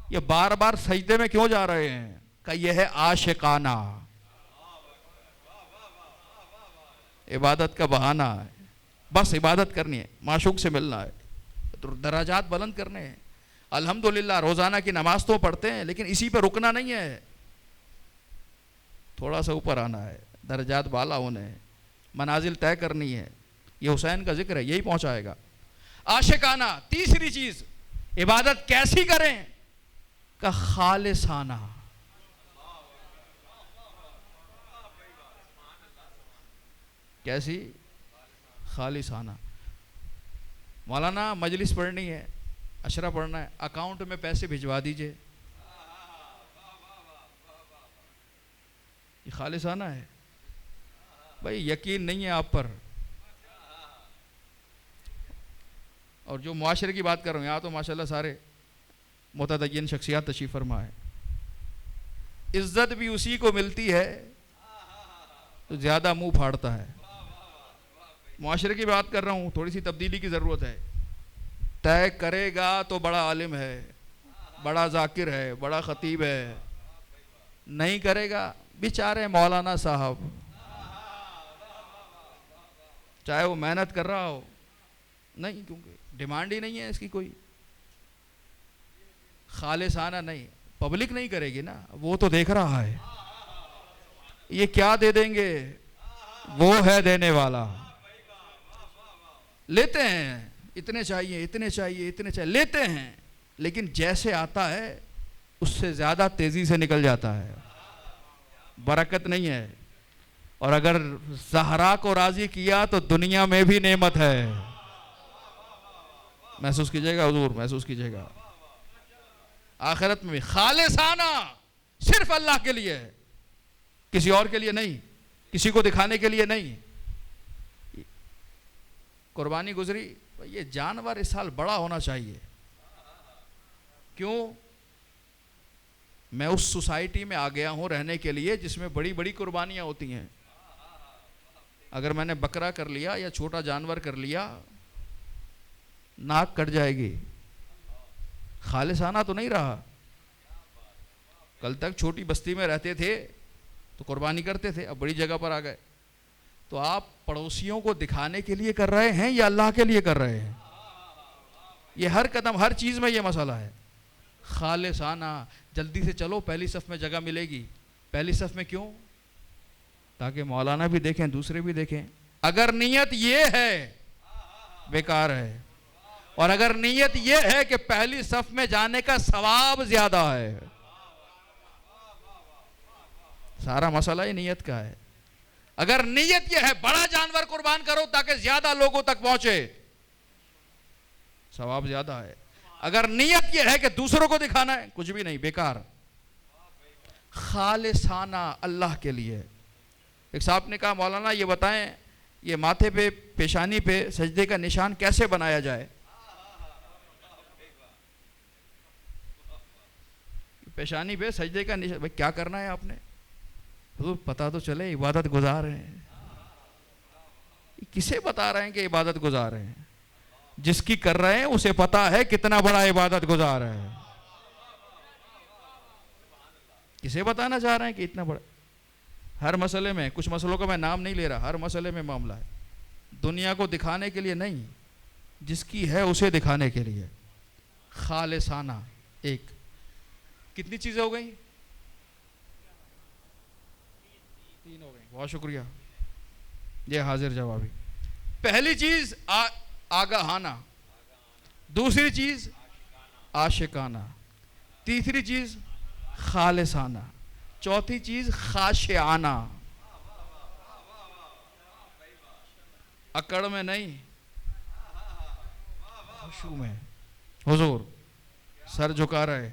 یہ بار بار سجدے میں کیوں جا رہے ہیں؟ کہ یہ ہے عاشقانہ، عبادت کا بہانہ ہے۔ بس عبادت کرنی ہے، معشوق سے ملنا ہے، درجات بلند کرنے ہیں۔ الحمدللہ روزانہ کی نماز تو پڑھتے ہیں، لیکن اسی پہ رکنا نہیں ہے، تھوڑا سا اوپر آنا ہے، درجات بالا ہونے ہیں، منازل طے کرنی ہے۔ یہ حسین کا ذکر ہے، یہی پہنچائے گا۔ عاشقانہ۔ تیسری چیز عبادت کیسی کریں؟ کہ خالصانہ۔ کیسی؟ خالصانہ۔ مولانا مجلس پڑھنی ہے، عشرہ پڑھنا ہے، اکاؤنٹ میں پیسے بھجوا دیجئے، یہ خالصانہ ہے۔ بھائی یقین نہیں ہے آپ پر، اور جو معاشرے کی بات کر رہا ہوں، یہاں تو ماشاءاللہ سارے متدین شخصیات تشریف فرما ہے۔ عزت بھی اسی کو ملتی ہے تو زیادہ منہ پھاڑتا ہے. معاشرے کی بات کر رہا ہوں, تھوڑی سی تبدیلی کی ضرورت ہے. طے کرے گا تو بڑا عالم ہے, بڑا ذاکر ہے, بڑا خطیب ہے. نہیں کرے گا بیچارے مولانا صاحب, چاہے وہ محنت کر رہا ہو, نہیں, کیونکہ ڈیمانڈ ہی نہیں ہے اس کی کوئی. خالصانہ نہیں, پبلک نہیں کرے گی نا, وہ تو دیکھ رہا ہے یہ کیا دے دیں گے, وہ ہے دینے والا. لیتے ہیں, اتنے چاہیے, اتنے چاہیے, اتنے چاہیے, لیتے ہیں, لیکن جیسے آتا ہے اس سے زیادہ تیزی سے نکل جاتا ہے. برکت نہیں ہے. اور اگر زہرا کو راضی کیا تو دنیا میں بھی نعمت ہے. محسوس کیجئے گا حضور, محسوس کیجئے گا. آخرت میں بھی خالصانہ صرف اللہ کے لیے ہے, کسی اور کے لیے نہیں, کسی کو دکھانے کے لیے نہیں. قربانی گزری, یہ جانور اس سال بڑا ہونا چاہیے. کیوں؟ میں اس سوسائٹی میں آ گیا ہوں رہنے کے لیے جس میں بڑی بڑی قربانیاں ہوتی ہیں. اگر میں نے بکرا کر لیا یا چھوٹا جانور کر لیا, ناک کٹ جائے گی. خالصانہ تو نہیں رہا. کل تک چھوٹی بستی میں رہتے تھے تو قربانی کرتے تھے, اب بڑی جگہ پر آ گئے تو آپ پڑوسیوں کو دکھانے کے لیے کر رہے ہیں یا اللہ کے لیے کر رہے ہیں؟ یہ ہر قدم, ہر چیز میں یہ مسئلہ ہے. خالصانہ. جلدی سے چلو, پہلی صف میں جگہ ملے گی. پہلی صف میں کیوں؟ تاکہ مولانا بھی دیکھیں, دوسرے بھی دیکھیں. اگر نیت یہ ہے بیکار ہے, اور اگر نیت یہ ہے کہ پہلی صف میں جانے کا ثواب زیادہ ہے. سارا مسئلہ ہی نیت کا ہے. اگر نیت یہ ہے بڑا جانور قربان کرو تاکہ زیادہ لوگوں تک پہنچے, ثواب زیادہ ہے. اگر نیت یہ ہے کہ دوسروں کو دکھانا ہے, کچھ بھی نہیں, بیکار. خالصانہ اللہ کے لیے. ایک صاحب نے کہا مولانا یہ بتائیں, یہ ماتھے پہ, پیشانی پہ سجدے کا نشان کیسے بنایا جائے؟ پیشانی پہ سجدے کا نشان, بھائی کیا کرنا ہے آپ نے؟ حضور پتا تو چلے عبادت گزار ہیں. کسے بتا رہے ہیں کہ عبادت گزار ہیں؟ جس کی کر رہے ہیں اسے پتا ہے کتنا بڑا عبادت گزار ہے. کسے بتانا چاہ رہے ہیں کہ اتنا بڑا؟ ہر مسئلے میں, کچھ مسئلوں کا میں نام نہیں لے رہا, ہر مسئلے میں معاملہ ہے. دنیا کو دکھانے کے لیے نہیں, جس کی ہے اسے دکھانے کے لیے. خالصانہ. ایک, کتنی چیزیں ہو گئیں؟ 3 ہو گئیں. بہت شکریہ, یہ حاضر جوابی. پہلی چیز آگاہانہ, دوسری چیز عاشقانہ, تیسری چیز خالصانہ, چوتھی چیز خاشعانہ. اکڑ میں نہیں, خشوع میں. حضور سر جھکا رہے,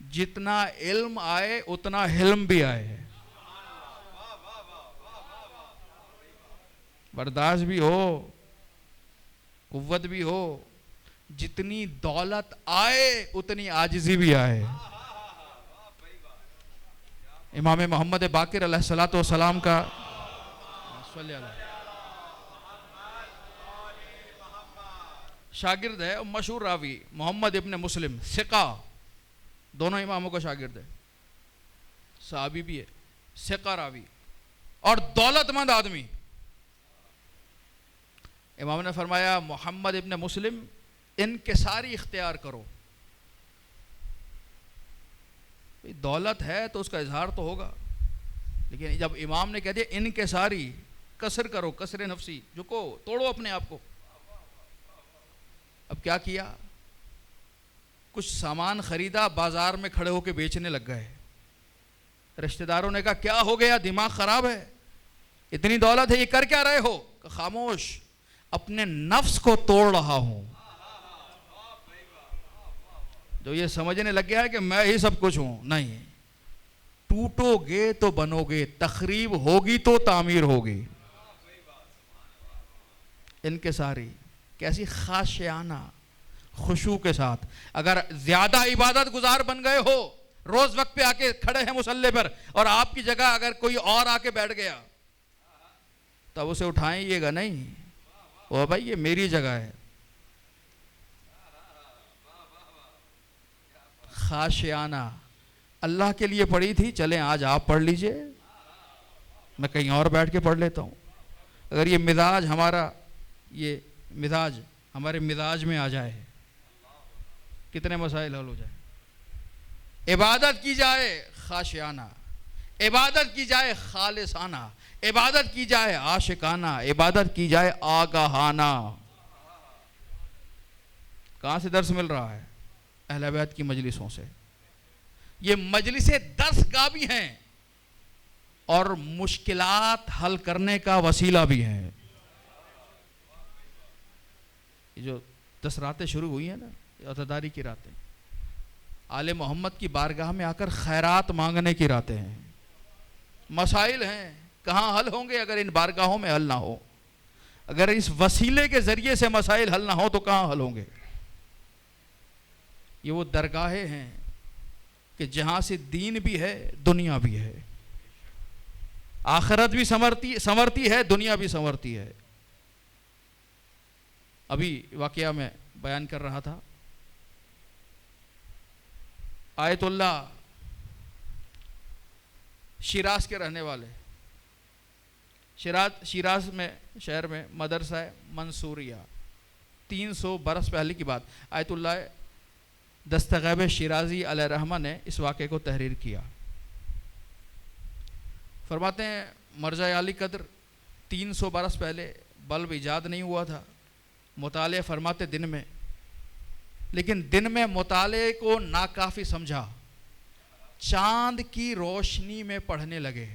جتنا علم آئے اتنا حلم بھی آئے, برداشت بھی ہو, قوت بھی ہو. جتنی دولت آئے اتنی عاجزی بھی آئے. امام محمد باقر علیہ الصلوۃ والسلام کا شاگرد ہے, مشہور راوی محمد ابن مسلم ثقہ, دونوں اماموں کا شاگرد ہے, صحابی بھی ہے, ثقہ راوی اور دولت مند آدمی. امام نے فرمایا محمد ابن مسلم انکساری اختیار کرو. دولت ہے تو اس کا اظہار تو ہوگا, لیکن جب امام نے کہہ دیا انکساری, کسر کرو, کسر نفسی, جھکو, توڑو اپنے آپ کو. اب کیا کیا؟ کچھ سامان خریدا, بازار میں کھڑے ہو کے بیچنے لگ گئے. رشتہ داروں نے کہا کیا ہو گیا, دماغ خراب ہے, اتنی دولت ہے, یہ کر کیا رہے ہو؟ خاموش, اپنے نفس کو توڑ رہا ہوں. جو یہ سمجھنے لگ گیا ہے کہ میں ہی سب کچھ ہوں, نہیں. ٹوٹو گے تو بنو گے, تخریب ہوگی تو تعمیر ہوگی. انکساری کیسی؟ خاشعانہ, خشوع کے ساتھ. اگر زیادہ عبادت گزار بن گئے ہو, روز وقت پہ آ کے کھڑے ہیں مصلی پر، اور آپ کی جگہ اگر کوئی اور آ کے بیٹھ گیا تب اسے اٹھائیے گا نہیں، وہ بھائی یہ میری جگہ ہے. خاشعانہ اللہ کے لیے پڑھی تھی، چلیں آج آپ پڑھ لیجئے، میں کہیں اور بیٹھ کے پڑھ لیتا ہوں. اگر یہ مزاج ہمارے مزاج میں آ جائے کتنے مسائل حل ہو جائیں. عبادت کی جائے خاشعانہ، عبادت کی جائے خالصانہ، عبادت کی جائے عاشقانہ، عبادت کی جائے آگاہانہ. کہاں سے درس مل رہا ہے؟ اہل بیت کی مجلسوں سے. یہ مجلسیں درس گاہ بھی ہیں اور مشکلات حل کرنے کا وسیلہ بھی ہیں. یہ جو 10 راتیں شروع ہوئی ہیں نا، عزاداری کی راتیں، آل محمد کی بارگاہ میں آ کر خیرات مانگنے کی راتیں ہیں. مسائل ہیں، کہاں حل ہوں گے اگر ان بارگاہوں میں حل نہ ہو؟ اگر اس وسیلے کے ذریعے سے مسائل حل نہ ہو تو کہاں حل ہوں گے؟ یہ وہ درگاہیں ہیں کہ جہاں سے دین بھی ہے، دنیا بھی ہے، آخرت بھی سنورتی ہے، دنیا بھی سنورتی ہے. ابھی واقعہ میں بیان کر رہا تھا، آیت اللہ شیراز کے رہنے والے، شیراز میں شہر میں مدرسہ منصوریہ، 300 برس پہلے کی بات. آیت اللہ دستغیب شیرازی علیہ رحمہ نے اس واقعے کو تحریر کیا. فرماتے ہیں مرجع عالی قدر 300 برس پہلے بلب ایجاد نہیں ہوا تھا. مطالعہ فرماتے دن میں، لیکن دن میں مطالعے کو ناکافی سمجھا، چاند کی روشنی میں پڑھنے لگے.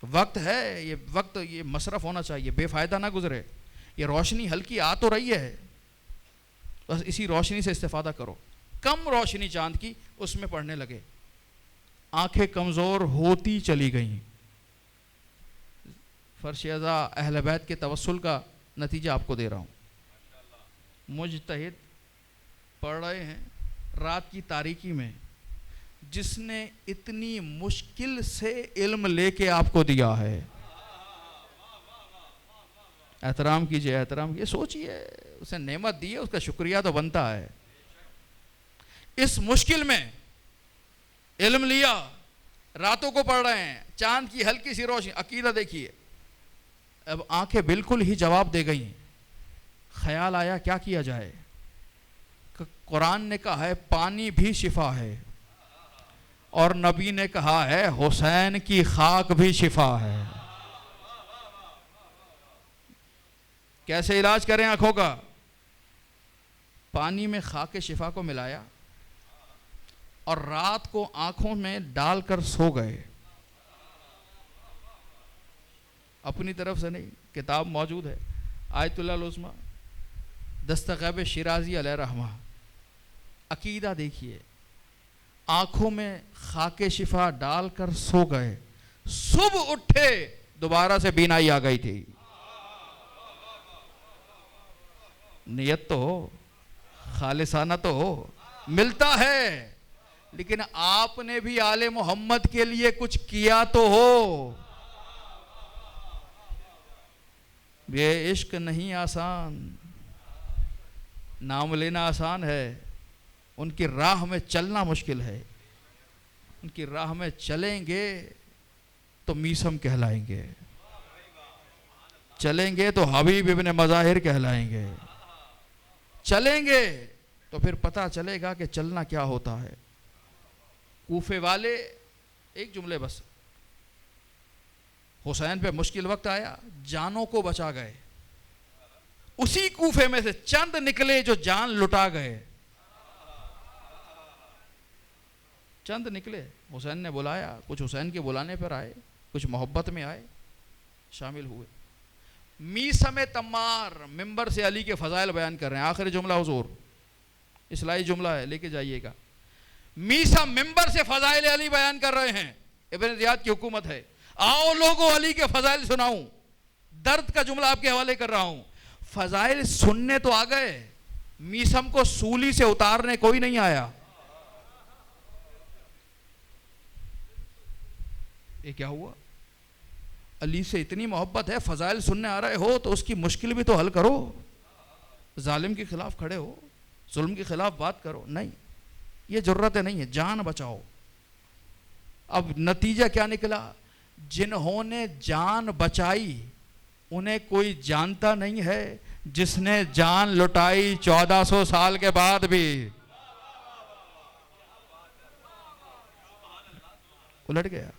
وقت ہے، یہ وقت یہ مصرف ہونا چاہیے، بے فائدہ نہ گزرے. یہ روشنی ہلکی آ تو رہی ہے، بس اسی روشنی سے استفادہ کرو. کم روشنی چاند کی، اس میں پڑھنے لگے. آنکھیں کمزور ہوتی چلی گئیں. فرشیزہ اہل بیت کے توسل کا نتیجہ آپ کو دے رہا ہوں. مجتہد پڑھ رہے ہیں رات کی تاریکی میں، جس نے اتنی مشکل سے علم لے کے آپ کو دیا ہے. احترام کیجئے، احترام. یہ سوچئے اسے نعمت دی ہے، اس کا شکریہ تو بنتا ہے. اس مشکل میں علم لیا، راتوں کو پڑھ رہے ہیں، چاند کی ہلکی سی روشنی. عقیدہ دیکھیے، اب آنکھیں بالکل ہی جواب دے گئیں. خیال آیا کیا کیا جائے؟ قرآن نے کہا ہے پانی بھی شفا ہے، اور نبی نے کہا ہے حسین کی خاک بھی شفا ہے. کیسے علاج کریں آنکھوں کا؟ پانی میں خاک شفا کو ملایا اور رات کو آنکھوں میں ڈال کر سو گئے. اپنی طرف سے نہیں، کتاب موجود ہے، آیت اللہ العظمیٰ دستغیب شیرازی علیہ رحمہ. عقیدہ دیکھیے، آنکھوں میں خاک شفا ڈال کر سو گئے، صبح اٹھے دوبارہ سے بینائی آ گئی تھی. نیت تو ہو، خالصانہ تو ہو، ملتا ہے، لیکن آپ نے بھی آل محمد کے لیے کچھ کیا تو ہو. یہ عشق نہیں آسان، نام لینا آسان ہے، ان کی راہ میں چلنا مشکل ہے. ان کی راہ میں چلیں گے تو میسم کہلائیں گے، چلیں گے تو حبیب ابن مظاہر کہلائیں گے، چلیں گے تو پھر پتہ چلے گا کہ چلنا کیا ہوتا ہے. کوفے والے ایک جملے بس، حسین پہ مشکل وقت آیا، جانوں کو بچا گئے. اسی کوفے میں سے چند نکلے جو جان لٹا گئے. چند نکلے، حسین نے بلایا، کچھ حسین کے بلانے پر آئے، کچھ محبت میں آئے، شامل ہوئے. میسم تمار ممبر سے علی کے فضائل بیان کر رہے ہیں. آخری جملہ حضور، اصلاحی جملہ ہے، لے کے جائیے گا. میسم ممبر سے فضائل علی بیان کر رہے ہیں. ابن زیاد کی حکومت ہے. آؤ لوگوں علی کے فضائل سناؤں. درد کا جملہ آپ کے حوالے کر رہا ہوں. فضائل سننے تو آ گئے، میسم کو سولی سے اتارنے کوئی نہیں آیا. یہ کیا ہوا؟ علی سے اتنی محبت ہے، فضائل سننے آ رہے ہو تو اس کی مشکل بھی تو حل کرو، ظالم کے خلاف کھڑے ہو، ظلم کے خلاف بات کرو. نہیں، یہ ضرورت نہیں ہے، جان بچاؤ. اب نتیجہ کیا نکلا؟ جنہوں نے جان بچائی انہیں کوئی جانتا نہیں ہے، جس نے جان لٹائی 1400 سال کے بعد بھی الٹ گیا.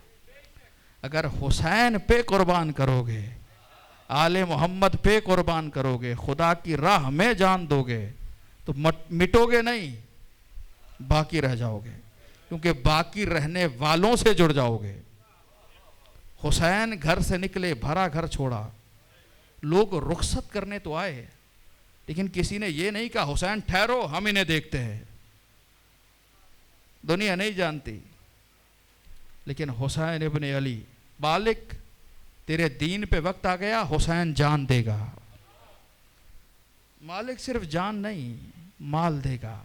اگر حسین پہ قربان کرو گے، آل محمد پہ قربان کرو گے، خدا کی راہ میں جان دو گے تو مٹو گے نہیں، باقی رہ جاؤ گے، کیونکہ باقی رہنے والوں سے جڑ جاؤ گے. حسین گھر سے نکلے، بھرا گھر چھوڑا، لوگ رخصت کرنے تو آئے، لیکن کسی نے یہ نہیں کہا حسین ٹھہرو ہم انہیں دیکھتے ہیں. دنیا نہیں جانتی، لیکن حسین ابن علی بالک، تیرے دین پہ وقت آ گیا، حسین جان دے گا. مالک صرف جان نہیں، مال دے گا.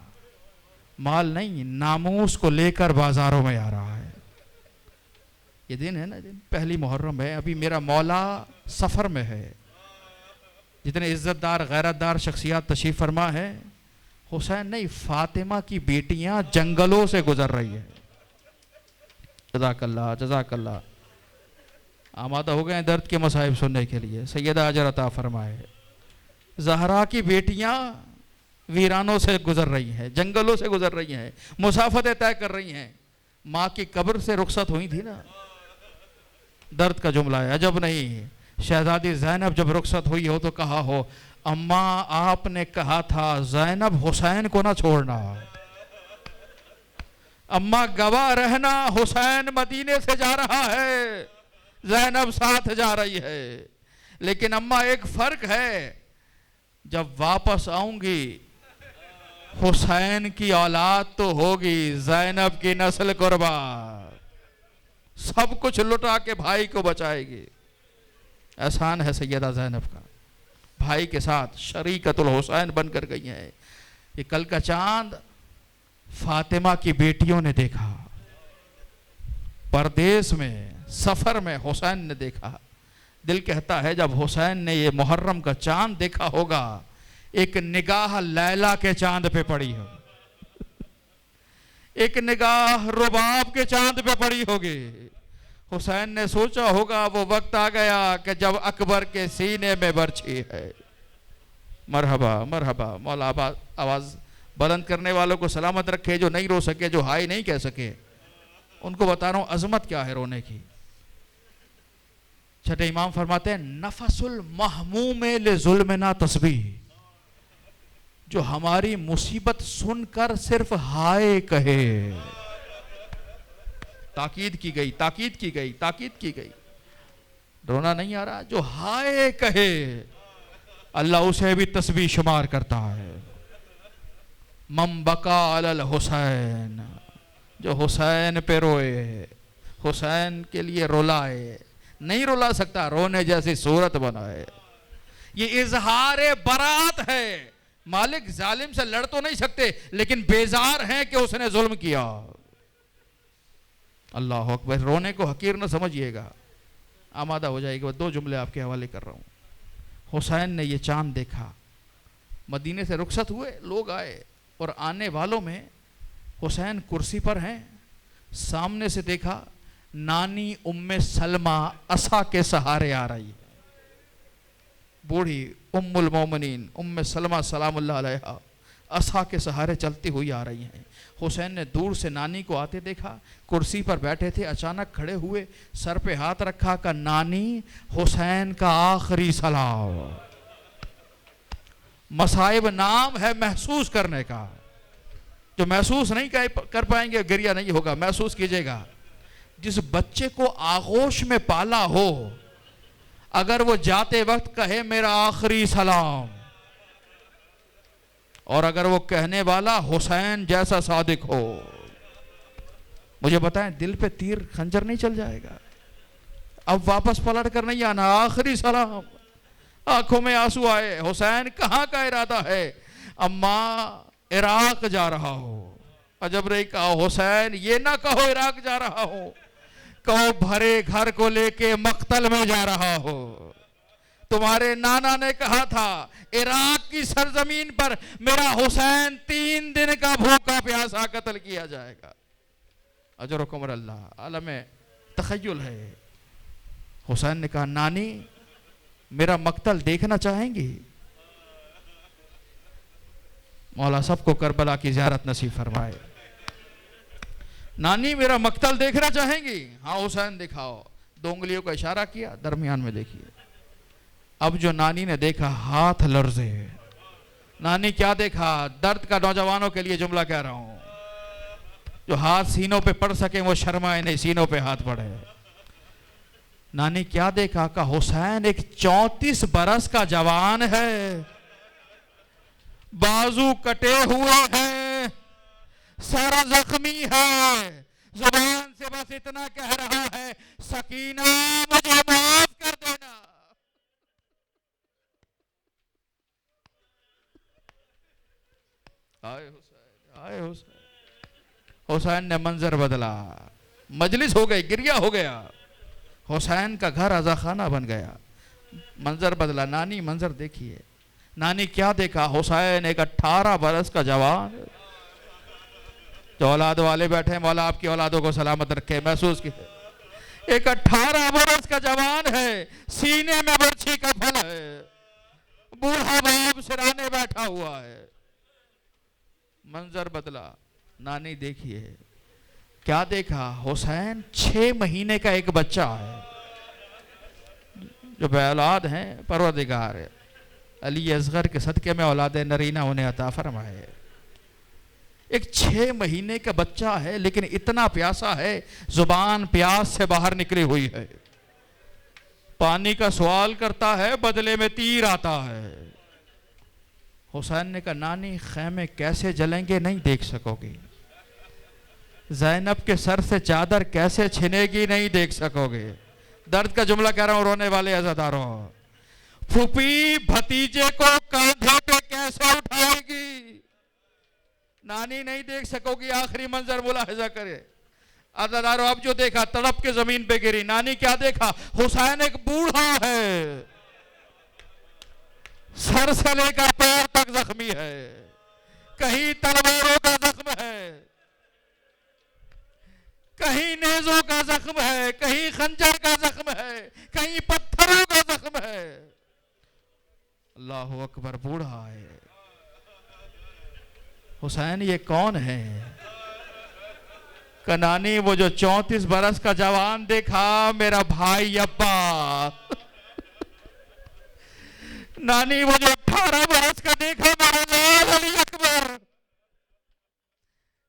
مال نہیں، ناموس کو لے کر بازاروں میں آ رہا ہے. یہ دن ہے نا، دن پہلی محرم ہے، ابھی میرا مولا سفر میں ہے. جتنے عزت دار غیرت دار شخصیات تشریف فرما ہے، حسین نہیں، فاطمہ کی بیٹیاں جنگلوں سے گزر رہی ہیں. جزاک اللہ، جزاک اللہ. آمادہ ہو گئے ہیں درد کے مصائب سننے کے لیے. سیدہ اجر عطا فرمائے. زہرا کی بیٹیاں ویرانوں سے گزر رہی ہیں، جنگلوں سے گزر رہی ہیں، مسافتیں طے کر رہی ہیں. ماں کی قبر سے رخصت ہوئی تھی نا. درد کا جملہ ہے، عجب نہیں. شہزادی زینب جب رخصت ہوئی ہو تو کہا ہو اماں آپ نے کہا تھا زینب حسین کو نہ چھوڑنا. اماں گواہ رہنا، حسین مدینے سے جا رہا ہے، زینب ساتھ جا رہی ہے. لیکن اماں ایک فرق ہے، جب واپس آؤں گی حسین کی اولاد تو ہوگی، زینب کی نسل قربان، سب کچھ لٹا کے بھائی کو بچائے گی. احسان ہے سیدہ زینب کا، بھائی کے ساتھ شریکت الحسین بن کر گئی ہیں. یہ کل کا چاند فاطمہ کی بیٹیوں نے دیکھا، پردیس میں سفر میں حسین نے دیکھا. دل کہتا ہے جب حسین نے یہ محرم کا چاند دیکھا ہوگا، ایک نگاہ لیلا کے چاند پہ پڑی ہو، ایک نگاہ رباب کے چاند پہ پڑی ہوگی. حسین نے سوچا ہوگا وہ وقت آ گیا کہ جب اکبر کے سینے میں برچھی ہے. مرحبا مرحبا. مولا آواز بلند کرنے والوں کو سلامت رکھے، جو نہیں رو سکے، جو ہائی نہیں کہہ سکے، ان کو بتا رہا ہوں عظمت کیا ہے رونے کی. چھٹے امام فرماتے ہیں نفس المحموم لظلمنا تسبیح، جو ہماری مصیبت سن کر صرف ہائے کہے. تاکید کی گئی، تاکید کی گئی، تاکید کی گئی. رونا نہیں آ رہا، جو ہائے کہے اللہ اسے بھی تسبیح شمار کرتا ہے. من بقا علی الحسین، جو حسین پہ روئے، حسین کے لیے رولائے، نہیں رولا سکتا، رونے جیسی صورت بنائے. یہ اظہار برات ہے. مالک ظالم سے لڑ تو نہیں سکتے، لیکن بیزار ہیں کہ اس نے ظلم کیا. اللہ اکبر. رونے کو حقیر نہ سمجھیے گا، آمادہ ہو جائے گا. دو جملے آپ کے حوالے کر رہا ہوں. حسین نے یہ چاند دیکھا، مدینے سے رخصت ہوئے، لوگ آئے، اور آنے والوں میں حسین کرسی پر ہیں. سامنے سے دیکھا نانی ام سلمہ عصا کے سہارے آ رہی ہے. بوڑھی ام المومنین ام سلمہ سلام اللہ علیہا عصا کے سہارے چلتی ہوئی آ رہی ہیں. حسین نے دور سے نانی کو آتے دیکھا، کرسی پر بیٹھے تھے، اچانک کھڑے ہوئے، سر پہ ہاتھ رکھا کہ نانی حسین کا آخری سلام. مصائب نام ہے محسوس کرنے کا. جو محسوس نہیں کر پائیں گے گریہ نہیں ہوگا. محسوس کیجئے گا، جس بچے کو آغوش میں پالا ہو، اگر وہ جاتے وقت کہے میرا آخری سلام، اور اگر وہ کہنے والا حسین جیسا صادق ہو، مجھے بتائیں دل پہ تیر خنجر نہیں چل جائے گا؟ اب واپس پلٹ کر نہیں آنا، آخری سلام. آنکھوں میں آنسو آئے. حسین کہاں کا ارادہ ہے؟ اماں عراق جا رہا ہو. عجب نہیں کہا حسین، یہ نہ کہو عراق جا رہا ہو، کو بھرے گھر کو لے کے مقتل میں جا رہا ہو. تمہارے نانا نے کہا تھا عراق کی سرزمین پر میرا حسین 3 دن کا بھوکا پیاسا قتل کیا جائے گا. اجرکم اللہ. عالم تخیل ہے. حسین نے کہا نانی میرا مقتل دیکھنا چاہیں گی؟ مولا سب کو کربلا کی زیارت نصیب فرمائے. نانی میرا مقتل دیکھنا چاہیں گی؟ ہاں حسین دکھاؤ. 2 انگلیوں کا اشارہ کیا, درمیان میں دیکھیے. اب جو نانی نے دیکھا ہاتھ لرزے. نانی کیا دیکھا؟ درد کا نوجوانوں کے لیے جملہ کہہ رہا ہوں, جو ہاتھ سینوں پہ پڑ سکے وہ شرمائے نہیں, سینوں پہ ہاتھ پڑے. نانی کیا دیکھا؟ کہ حسین ایک 34 برس کا جوان ہے, بازو کٹے ہوئے ہیں, سر زخمی ہے, زبان سے بس اتنا کہہ رہا ہے سکینہ مجھے معاف کر دینا. آئے حسین, آئے حسین. حسین نے منظر بدلا, مجلس ہو گئی, گریہ ہو گیا. حسین کا گھر عزا خانہ بن گیا. منظر بدلا. نانی منظر دیکھیے. نانی کیا دیکھا؟ حسین ایک 18 برس کا جوان. جو اولاد والے بیٹھے, مولا آپ کی اولادوں کو سلامت رکھے. محسوس کی ایک 18 برس کا جوان ہے, سینے میں برچھی کا پھل ہے, بوڑھا باپ سرانے بیٹھا ہوا ہے. منظر بدلا. نانی دیکھیے کیا دیکھا؟ حسین 6 مہینے کا ایک بچہ ہے. جو بے اولاد ہیں پروردگار علی اصغر کے صدقے میں اولاد نرینہ انہیں عطا فرمائے. ایک 6 مہینے کا بچہ ہے لیکن اتنا پیاسا ہے, زبان پیاس سے باہر نکلی ہوئی ہے. پانی کا سوال کرتا ہے, بدلے میں تیر آتا ہے. حسین نے کہا نانی خیمے کیسے جلیں گے نہیں دیکھ سکو گی, زینب کے سر سے چادر کیسے چھنے گی نہیں دیکھ سکو گے. درد کا جملہ کہہ رہا ہوں رونے والے عزاداروں. پھوپھی بھتیجے کو کاندھے پہ کیسے اٹھائے گی نانی نہیں دیکھ سکو گی. آخری منظر ملاحظہ کرے عزاداروں. اب جو دیکھا تڑپ کے زمین پہ گری. نانی کیا دیکھا؟ حسین ایک بوڑھا ہے, سر سے لے کر پیر تک زخمی ہے, کہیں تلواروں کا زخم ہے, کہیں نیزوں کا زخم ہے, کہیں خنجر کا زخم ہے, کہیں پتھروں کا زخم ہے. اللہ اکبر. بوڑھا ہے حسین. یہ کون ہے؟ کہ نانی وہ جو 34 برس کا جوان دیکھا میرا بھائی عباس. نانی وہ جو 18 برس کا دیکھا میرا لال علی اکبر.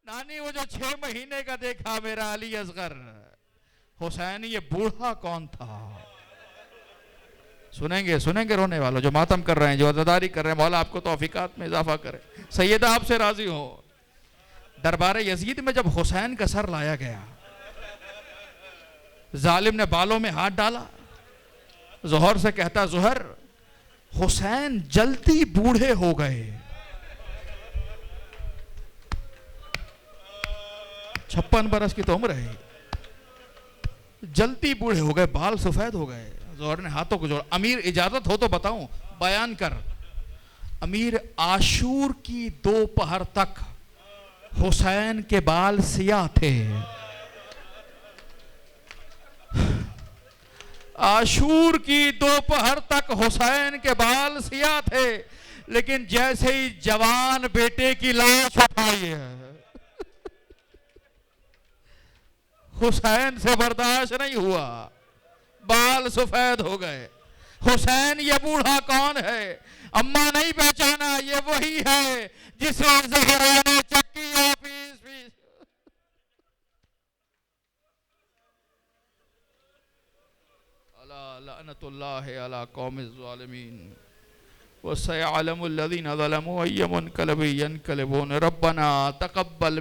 نانی وہ جو 6 مہینے کا دیکھا میرا علی اصغر. حسین یہ بوڑھا کون تھا؟ سنیں گے رونے والوں جو ماتم کر رہے ہیں, جو عزاداری کر رہے ہیں. مولا آپ کو توفیقات میں اضافہ کرے. سیدہ آپ سے راضی ہو. دربار یزید میں جب حسین کا سر لایا گیا, ظالم نے بالوں میں ہاتھ ڈالا. زہر سے کہتا زہر حسین جلدی بوڑھے ہو گئے. 56 برس کی تو عمر ہے, جلدی بوڑھے ہو گئے, بال سفید ہو گئے. زہر نے ہاتھوں کو جوڑا. امیر اجازت ہو تو بتاؤں, بیان کر. امیر عاشور کی دوپہر تک حسین کے بال سیاہ تھے. عاشور کی دوپہر تک حسین کے بال سیاہ تھے, لیکن جیسے ہی جوان بیٹے کی لاش اٹھائی ہے حسین سے برداشت نہیں ہوا, بال سفید ہو گئے. حسین یہ بوڑھا کون ہے؟ اماں نہیں پہچانا, یہ وہی ہے جسے زہرا نے چکیا پیس پیس. الا لعنت اللہ علی قوم الظالمین وسيعلم الذين ظلموا أي منقلب ينقلبون. ربنا تقبل